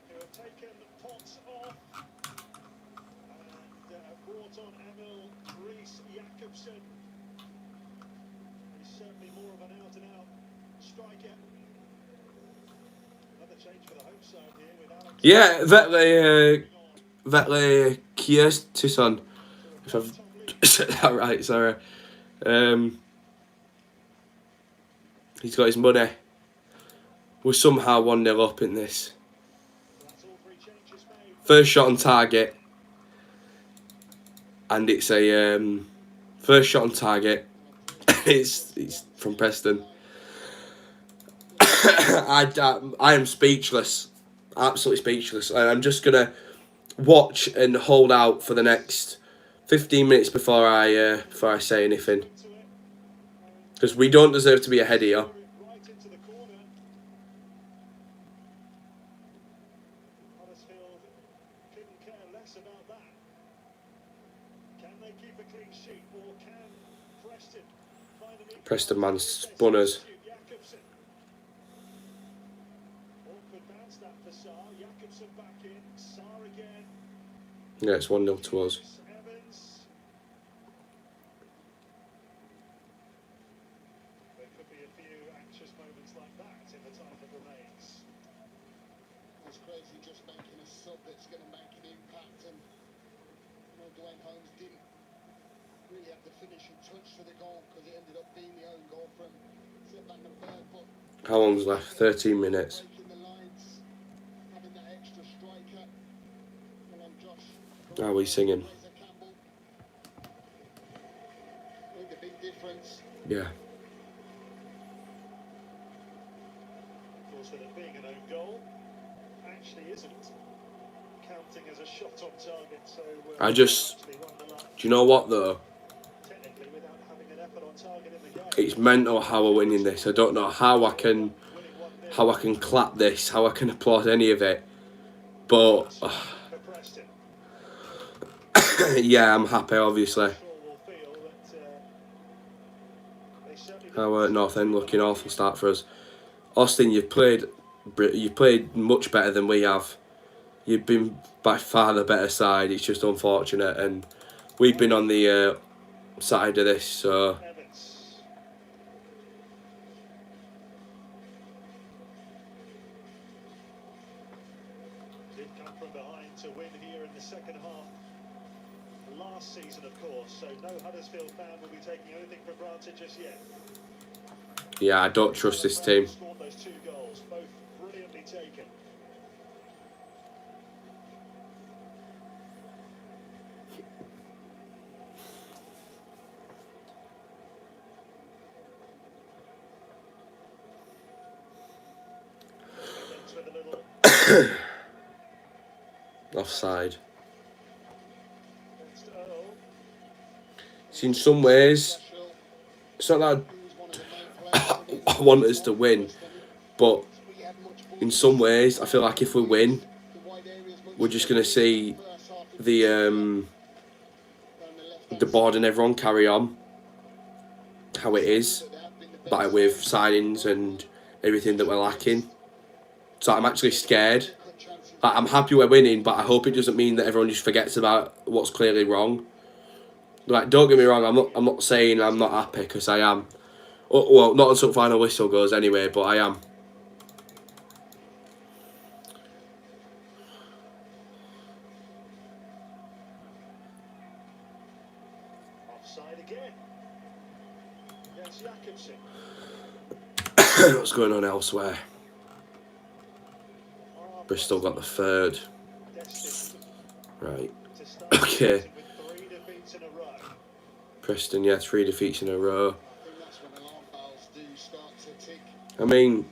who have taken Potts off and brought on Emil Jakobsen. He's certainly more of an out-and-out striker. Another change for the home side here with Alex. Yeah, Vetle Kierstison. If I've said that right, sorry. He's got his money. We're somehow 1-0 up in this. That's all three changes made. First shot on target. And it's a first shot on target. it's from Preston. I am speechless. Absolutely speechless. And I'm just going to watch and hold out for the next 15 minutes before I say anything. Because we don't deserve to be ahead here. Right into the corner. Huddersfield couldn't care less about that. Can they keep a clean sheet or can Preston find an equal? Preston man spun us. Jakobsen. Awkward bounce that for Sarr. Jakobsen back in. Sarr again. Yeah, it's 1-0 to us. Evans. There could be a few anxious moments like that in the time that remains. It's crazy just making a sub that's going to make an impact, and Dwayne Holmes didn't really have the finishing touch for the goal because it ended up being the own goal from Sebastian Berg. But How long's left? 13 minutes. breaking the lines, having that extra striker, along Josh. How are we singing? Fraser Campbell. Made the big difference. Yeah. Of course, with it being an own goal, actually isn't counting as a shot on target. So I just... actually won the line Do you know what, though? technically without having an effort on target in the game. It's mental how we're winning this. I don't know how I can... Winning 1-0 How I can clap this. How I can applaud any of it. But... for Preston. yeah, I'm happy, obviously. Sure will feel that they certainly How North End looking awful start for us. Austin, you've played much better than we have. You've been by far the better side. It's just unfortunate, and we've been on the side of this. So Evans. Did come from behind to win here in the second half. Last season, of course, so no Huddersfield fan will be taking anything for granted just yet. yeah, I don't trust this team. Scored those two goals, both brilliantly taken. Evans with a little Offside. against Earl. See, in some ways, Special. it's not that He was one of the main players. I want us to win, but We had much ball. in some ways, I feel like if we win, The wide areas much we're just gonna see first half of the down the left-hand the board and everyone carry on how it is, side, they have been the best but with signings and everything that we're lacking. So I'm actually scared. good chances. Like, I'm happy we're winning, but I hope it doesn't mean that everyone just forgets about what's clearly wrong. Like, don't get me wrong, I'm not saying I'm not happy, because I am. Oh, well, not until final whistle goes anyway, but I am. Offside again. Against Jakobsen. What's going on elsewhere? Bristol got the third. Right. Okay. Preston, yeah, 3 defeats in a row. I mean,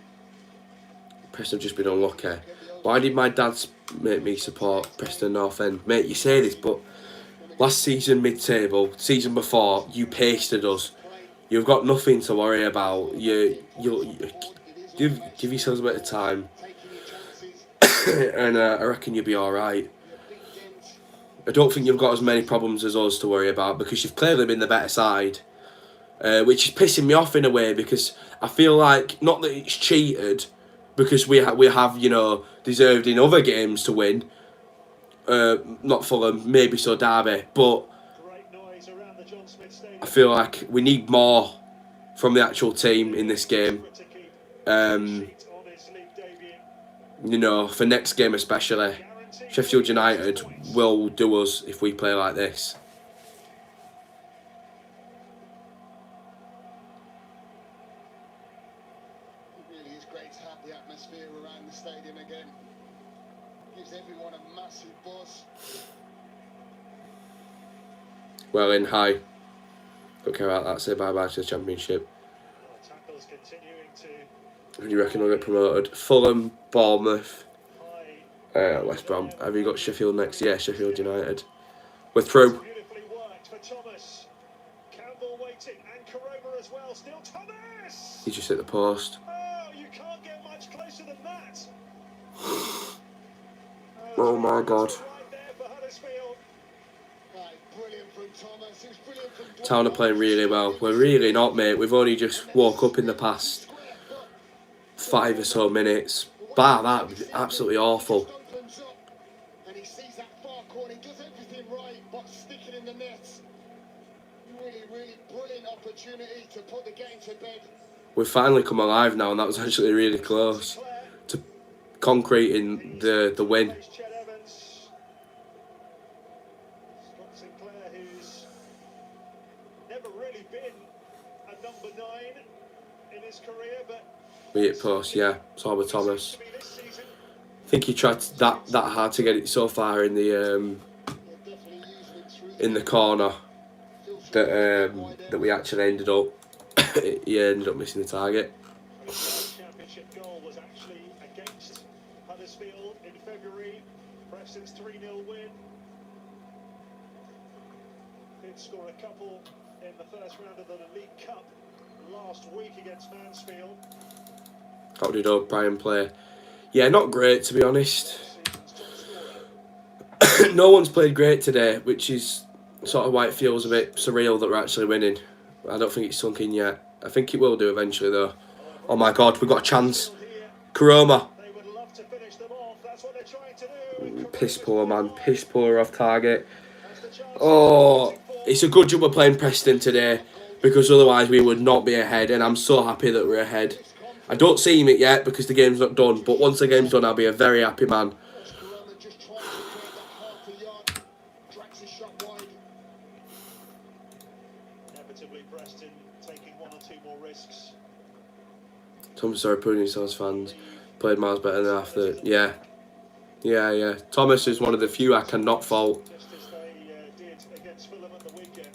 Preston have just been unlucky. Why did my dad make me support Preston North End? Mate, you say this, but last season mid-table, season before, you pasted us. You've got nothing to worry about. You give yourselves a bit of time, and I reckon you'll be all right. I don't think you've got as many problems as us to worry about because you've clearly been the better side, which is pissing me off in a way because I feel like not that it's cheated, because we have deserved in other games to win. Not Fulham, maybe so Derby, but I feel like we need more from the actual team in this game. For next game especially, Sheffield United will do us if we play like this. It really is great to have the atmosphere around the stadium again. Gives everyone a massive buzz. Well in high. Don't care about that. Say bye-bye to the Championship. Who do you reckon will get promoted? Fulham, Bournemouth, West Brom. Have you got Sheffield next? Yeah, Sheffield United. We're through. He just hit the post. Oh my God. Town are playing really well. We're really not, mate. We've only just woke up in the past 5 or so minutes. Bar that, absolutely awful. And he sees that far corner. He does everything right, but sticking in the net. Really brilliant opportunity to put the game to bed. We've finally come alive now, and that was actually really close to concreting the win. We hit post, yeah. So with Thomas. I think he tried that hard to get it so far in the corner that we actually ended up. He ended up missing the target. Championship goal was actually against Huddersfield in February. Preston's 3-0 win. Did score a couple in the first round of the League Cup last week against Mansfield. How did O'Brien play? Yeah, not great to be honest. No one's played great today, which is sort of why it feels a bit surreal that we're actually winning. I don't think it's sunk in yet. I think it will do eventually though. Oh my God, we've got a chance. Karoma. Piss poor, man. Piss poor off target. Oh, it's a good job we're playing Preston today, because otherwise we would not be ahead, and I'm so happy that we're ahead. I don't see him it yet because the game's not done, but once the game's done I'll be a very happy man. Inevitably Preston taking 1 or 2 more risks. Thomas Sarapuni's fans played miles better than after. Yeah. Thomas is one of the few I cannot fault. Just as they did against Fulham at the weekend.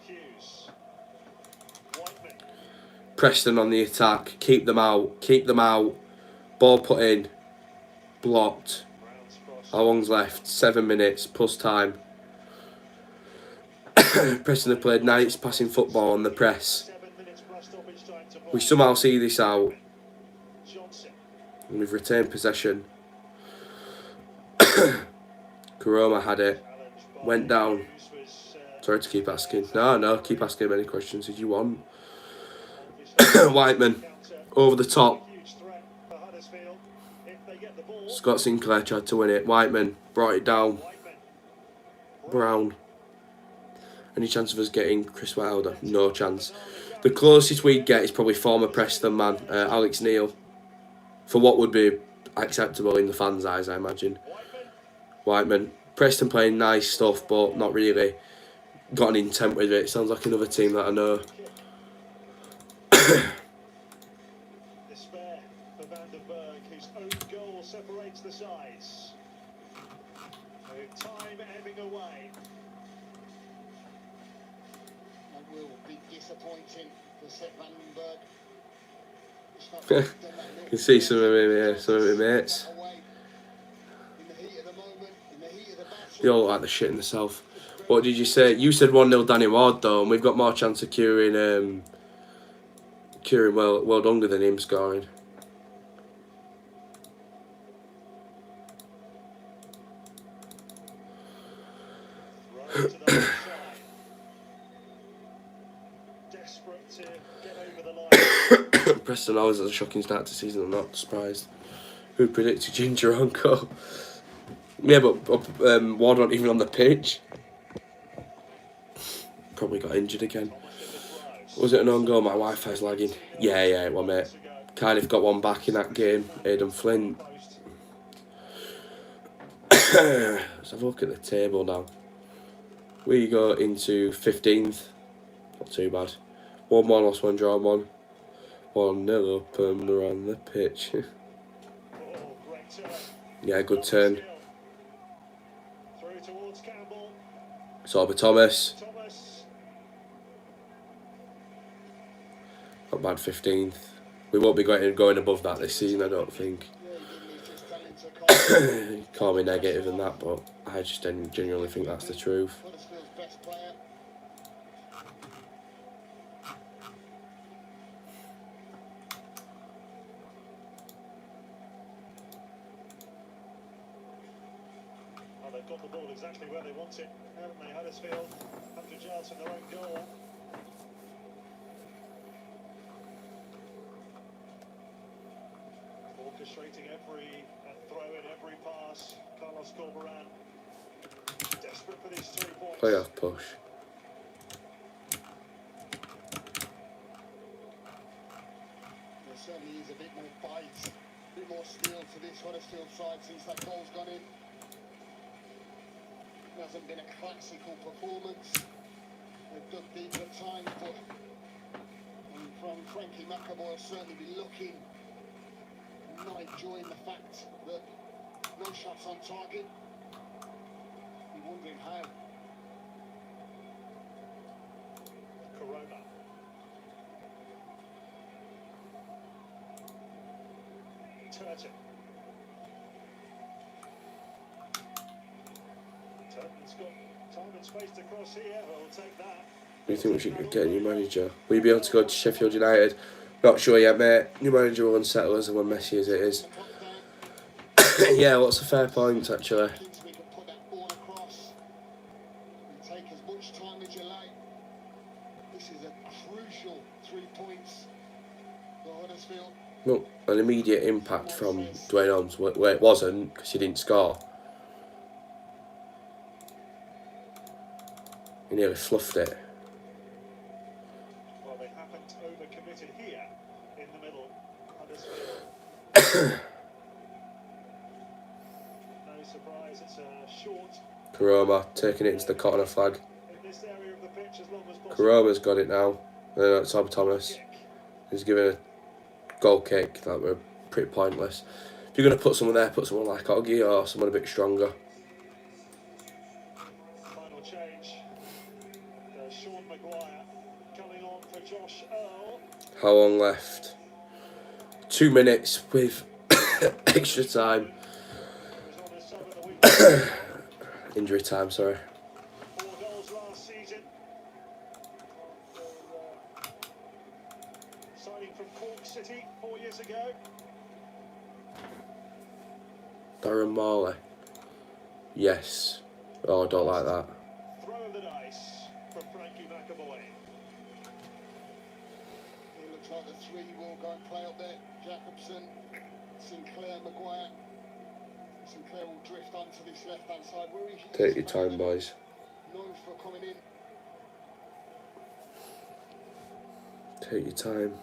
Hughes. Whiteman. Preston on the attack. Keep them out. Ball put in. Blocked. How long's left? 7 minutes plus time. Preston have played nice passing football on the press. We somehow see this out. And we've retained possession. Karoma had it. Went down. Sorry to keep asking. No, keep asking him any questions as you want. Whiteman. Over the top. Scott Sinclair tried to win it. Whiteman brought it down. Brown. Any chance of us getting Chris Wilder? No chance. The closest we'd get is probably former Preston man, Alex Neil. For what would be acceptable in the fans' eyes, I imagine. Whiteman. Preston playing nice stuff, but not really. got an intent with it. Sounds like another team that I know. Despair for Van der Berg, whose own goal separates the sides. With time ebbing away. That will be disappointing for Seth Vandenberg. You can see some of my mates. They all like the shit in the south. What did you say? You said 1-0 Danny Ward though, and we've got more chance of curing well younger than him scoring. Right to the left side. Desperate to get over the line. Preston always has a shocking start to season. I'm not surprised. Who predicted Ginger on goal? Yeah, but Ward wasn't even on the pitch. Probably got injured again. Was it an own goal? My Wi-Fi's lagging. Yeah, it was, mate. Cardiff got one back in that game. Aidan Flint. Let's have a look at the table now. We go into 15th. Not too bad. 1-1 lost, 1 draw, 1. 1-0 up and around the pitch. Yeah, good turn. Through towards Campbell. Sorba Thomas. Not bad, 15th. We won't be going above that this season, I don't think. Call me negative and that, but I just genuinely think that's the truth. Oh, they've got the ball exactly where they want it, haven't they? Huddersfield, 100 yards from their own goal. Orchestrating every throw in, every pass. Carlos Corberan, desperate for these 3 points. Playoff push. There certainly is a bit more bite, a bit more steel to this Huddersfield side since that goal's gone in. It hasn't been a classical performance. They've dug deep at times, but from Frankie McAvoy will certainly be looking, not enjoying the fact that no shots on target. Be wondering how. Corona. Turton. Turton's got time and space to cross here. We'll take that. Do you think we should get a new manager? Will you be able to go to Sheffield United? Not sure yet, mate. New manager will unsettle us and when messy as it is. Yeah, what's a fair point, actually? We can put that ball across and take as much time as you like. This is a crucial 3 points for Huddersfield. No, an immediate impact from Dwayne Holmes, where it wasn't, because he didn't score. He nearly fluffed it. Well, they haven't overcommitted here in the middle. Huddersfield. No surprise, it's a short. Karoma taking it into the corner flag. In this area of the pitch as long as possible. Karoma's got it now. Sorba Thomas. He's giving a goal kick that were pretty pointless. If you're going to put someone there, put someone like Oggy or someone a bit stronger. Final change. Sean Maguire coming on for Josh Earl. How long left? 2 minutes with extra time. He was on his sub at the weekend. Injury time, sorry. 4 goals last season. Signing from Cork City 4 years ago. Darren Morley. Yes. Oh, I don't like that. Throw of the dice from Frankie McAvoy. It looks like the 3 will go and play up there. Jacobson, Sinclair, Maguire. Sinclair will drift onto this left-hand side. Where he Take your time, boys. known for coming in. Take your time.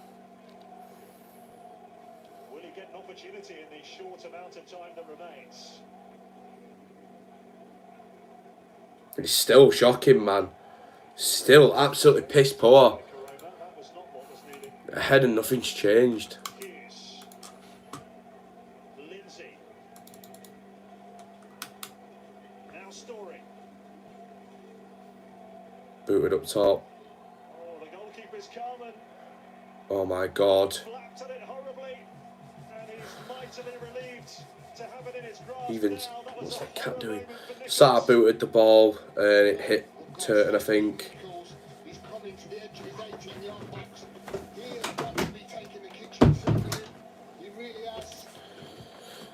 Will he get an opportunity in the short amount of time that remains? It's still shocking, man. Still absolutely piss poor. That was not what was needed. Ahead and nothing's changed. Hughes. Lindsay. Now Story. Booted up top. Oh, the goalkeeper's calm and Oh my God. flapped at it horribly. And he's mightily relieved to have it in his grasp Even now. That was what's a that cat horror doing? moment for Nicholas. Sat booted the ball and it hit Turton, I think. He's coming to the edge of his 18-yard box. He has got to be taking the kitchen sink with him. He really has.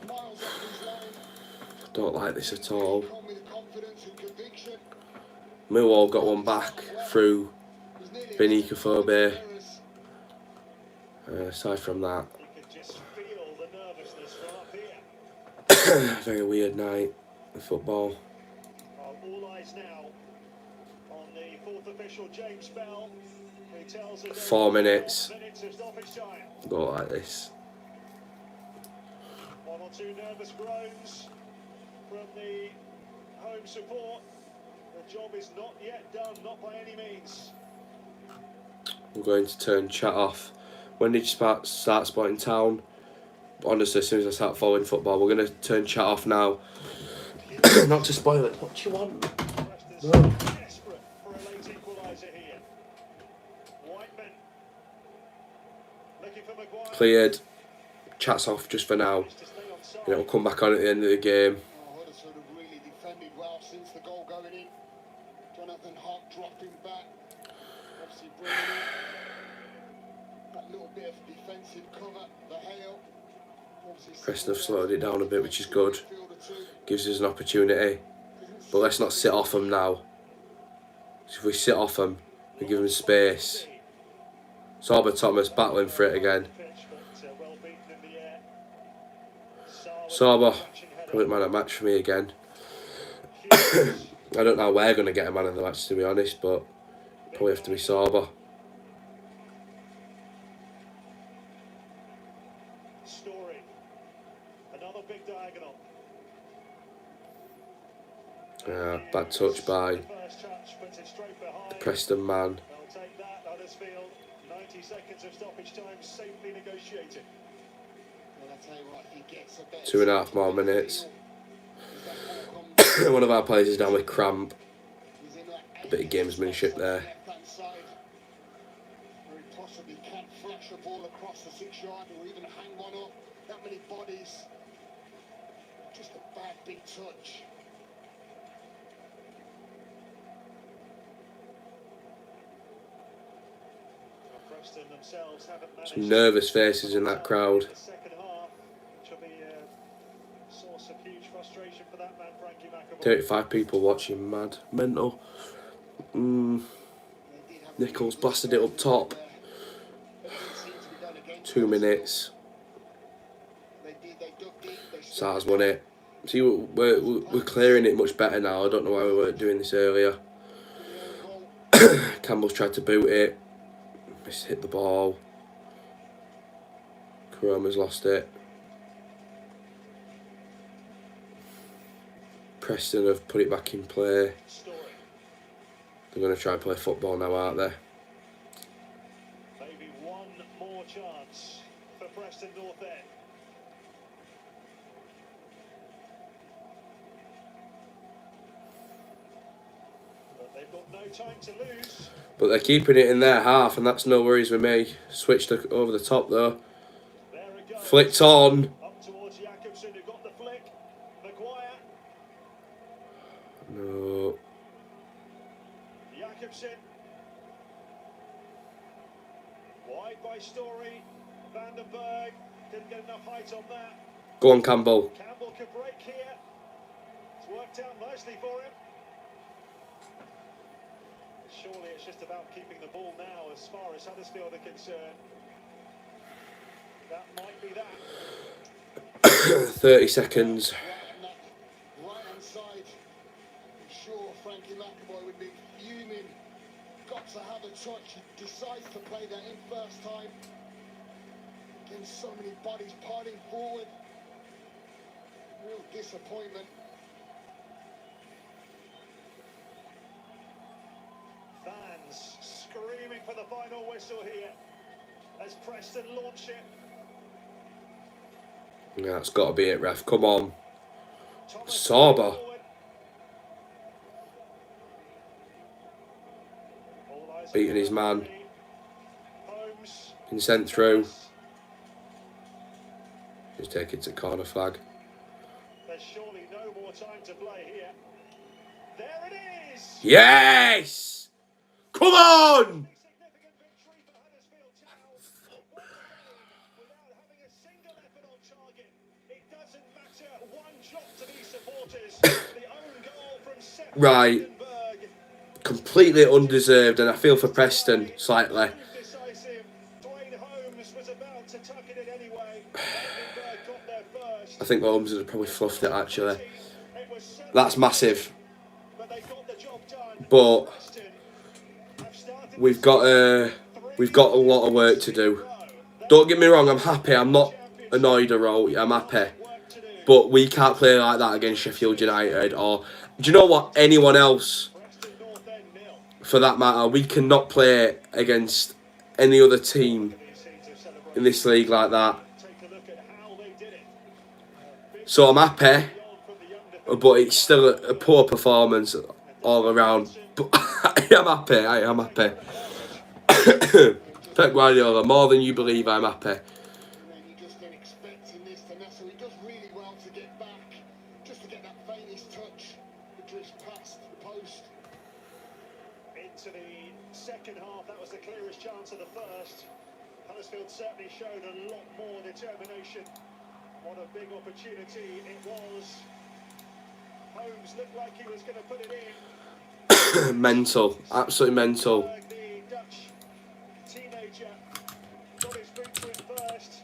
Miles off his line. Don't like this at all. Come with confidence and conviction. Millwall got one back through There's nearly Benicophobe. errors. Aside from that, You could just feel the nervousness from up here. very weird night of football. All eyes now on the fourth official, James Bell, who tells us 4 minutes. minutes of stoppage time. Go like this. One or two nervous groans from the home support. The job is not yet done, not by any means. I'm going to turn chat off. When did you start Sporting Town? Honestly, as soon as I start following football, we're going to turn chat off now. Not to spoil it. What do you want? Preston's No. desperate for a late equaliser here. Whiteman looking for Maguire. Cleared. Chat's off just for now. To stay on side. And it'll come back on at the end of the game. Oh, Huddersfield have really defended well since the goal going in. Jonathan Hart dropping back. Obviously bringing in that little bit of defensive cover. The hail. Preston have slowed it down a bit, which is good. Gives us an opportunity. But let's not sit off them now. So if we sit off them, we give them space. Sorba Thomas battling for it again. Sorba, probably man of the match for me again. I don't know where we're going to get a man of the match, to be honest, but probably have to be Sorba. Story. Another big diagonal. Bad touch by The first touch puts it straight behind. the Preston man. They'll take that, Huddersfield. 90 seconds of stoppage time safely negotiated. Well, I tell you what, he gets a better 2.5 more minutes. One of our players is down with cramp. A Bit of gamesmanship there. Left-hand side, where he possibly can flash a ball across the 6-yard or even hang one up. That many bodies. Just a bad big touch. Preston themselves haven't managed. Some nervous faces in that crowd. The second half, which will be a source of huge frustration for that man, Frankie McAvoy. 35 people watching, mad. Mental. Nichols blasted it up top. 2 minutes. Sars won it. See, we're clearing it much better now. I don't know why we weren't doing this earlier. Campbell's tried to boot it. Missed hit the ball. Karoma's lost it. Preston have put it back in play. They're going to try and play football now, aren't they? Maybe one more chance for Preston North End. But they've got no time to lose. But they're keeping it in their half, and that's no worries with me. Switched over the top, though. There it goes. Flicked on. Up towards Jakobsen, who got the flick. Maguire. No. Jakobsen. Wide by Story. Vandenberg didn't get enough height on that. Go on, Campbell. Campbell could break here. It's worked out nicely for him. Surely it's just about keeping the ball now as far as Huddersfield are concerned. That might be that. 30 seconds. Right-hand side. I'm sure Frankie McAvoy would be fuming. Got to have a touch. He decides to play that in first time. Against so many bodies piling forward. Real disappointment. fans screaming for the final whistle here as Preston launch it. Yeah, that's got to be it, ref. Come on. Thomas Sauber. forward. All eyes on Beating his the man. referee. Holmes. Been sent through. Thomas. Just take it to corner flag. There's surely no more time to play here. There it is. Yes! Come on! Significant victory for Huddersfield Town. Once again, without having a single effort on target. It doesn't matter one jot to these supporters. The own goal from Sepp Right. Vandenberg. Completely undeserved, and I feel for Preston slightly. Decisive. Dwayne Holmes was about to tuck it in anyway. Vandenberg got there first. I think Holmes would have probably fluffed it, actually. It was certainly That's massive. but they got the job done. But Preston have started we've got a lot of work to do. Don't get me wrong, I'm happy. I'm not annoyed or all. I'm happy. work to do. But we can't play like that against Sheffield United, or do you know what? Anyone else, Preston North End 0. for that matter. We cannot play against any other team These scenes of celebration. in this league like that. Take a look at how they did it. So I'm happy, Beyond from the young but it's still a poor performance all around. But I am happy. I am happy. Pep Guardiola, more than you believe, I'm happy. And then you just been expecting this to Nessa. He does really well to get back, just to get that faintest touch, the drift past the post. into the second half. That was the clearest chance of the first. Huddersfield certainly showed a lot more determination. What a big opportunity it was. Holmes looked like he was going to put it in. Mental, absolutely mental. The Dutch teenager got his feet to it first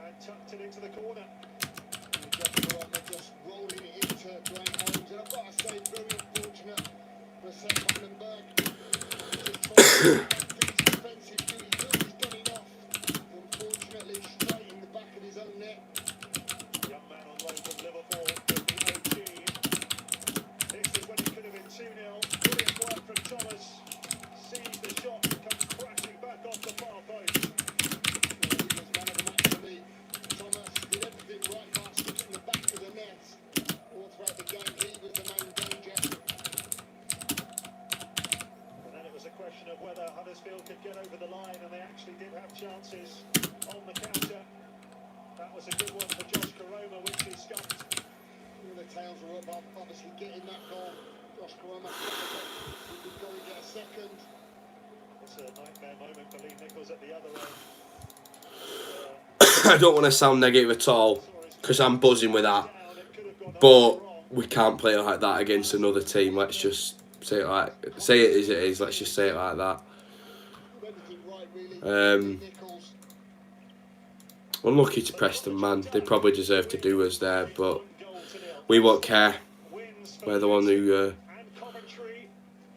and tucked it into the corner. And just rolling it into Dwayne Holmes. And I've got to say, very unfortunate for Sepp Vandenberg. Just trying to do his defensive duty. He feels he's done enough. Unfortunately, straight in the back of his own net. Young man on loan from Liverpool with the OG. This is when it could have been 2-0. Brilliant work from Thomas. Sees the shot, comes crashing back off the far post. He was man of the match for me. Thomas did everything right, last in the back of the net. All throughout the game, he was the main danger. And then it was a question of whether Huddersfield could get over the line, and they actually did have chances on the counter. That was a good one for Josh Koroma, which he scuffed. The tails are up, obviously getting that goal. Josh Koroma he could go and get a second. It's a nightmare moment for Lee Nichols at the other end. I don't want to sound negative at all, because I'm buzzing with that. Down, it could have gone But wrong. we can't play like that against another team. Let's just say it say it as it is. Let's just say it like that. Everything right, really. Um, Nichols. Unlucky to Preston, man. They probably deserve to do us there, but 1 goal to 0. we won't care. Wins for We're the one who. and Coventry.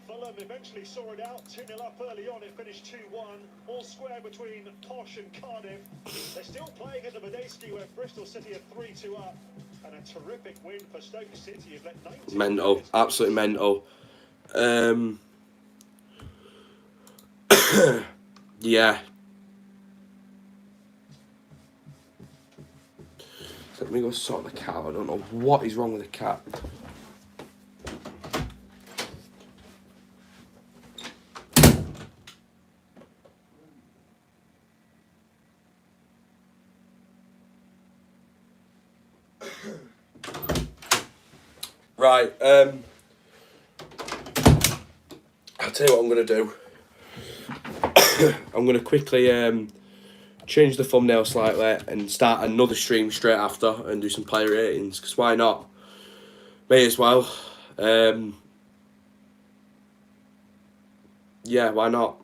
Fulham eventually saw it out. 2-0 up early on. It finished 2-1. All square between Posh and Cardiff. They're still playing at the Medeski, where Bristol City are 3-2 up. And a terrific win for Stoke City. You've let 19 Mental, players- absolutely mental. Yeah. Let me go sort the cat. I don't know what is wrong with the cat. Right, I'll tell you what I'm going to do. I'm going to quickly change the thumbnail slightly and start another stream straight after and do some player ratings, because why not? May as well. Yeah, why not?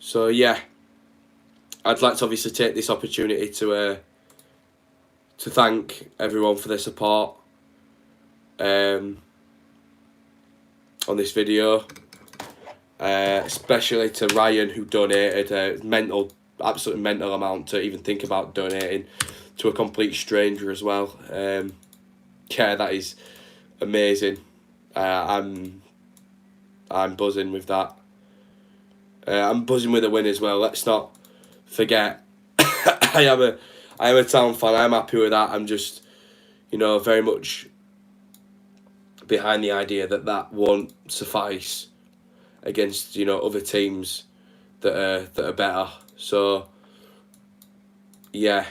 So yeah, I'd like to obviously take this opportunity to thank everyone for their support on this video, especially to Ryan, who donated a absolutely mental amount to even think about donating to a complete stranger as well. Yeah, that is amazing. I'm I'm buzzing with that. I'm buzzing with a win as well. Let's not forget, I am a Town fan. I'm happy with that. I'm just, very much behind the idea that won't suffice against other teams that are better. So yeah,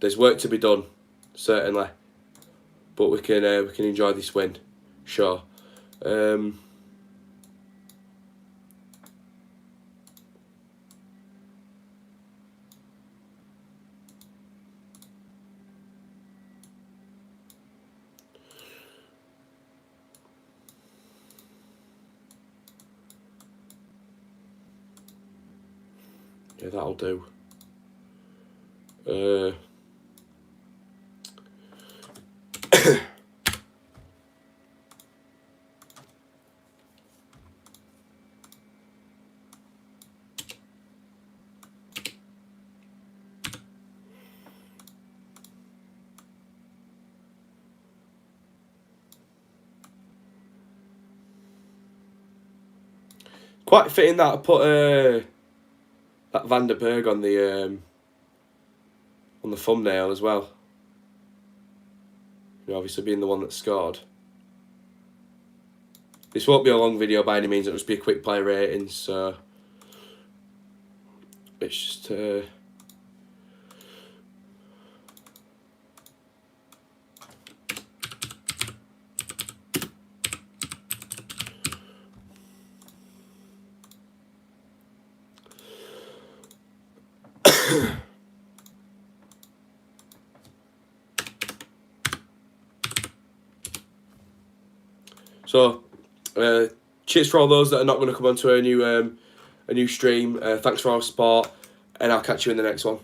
there's work to be done, certainly, but we can enjoy this win, sure. Yeah, that'll do. Quite fitting that I put that Van der Berg on the thumbnail as well. Obviously being the one that scored. This won't be a long video by any means. It'll just be a quick player rating. So it's just. So, cheers for all those that are not going to come onto a new stream. Thanks for our support, and I'll catch you in the next one.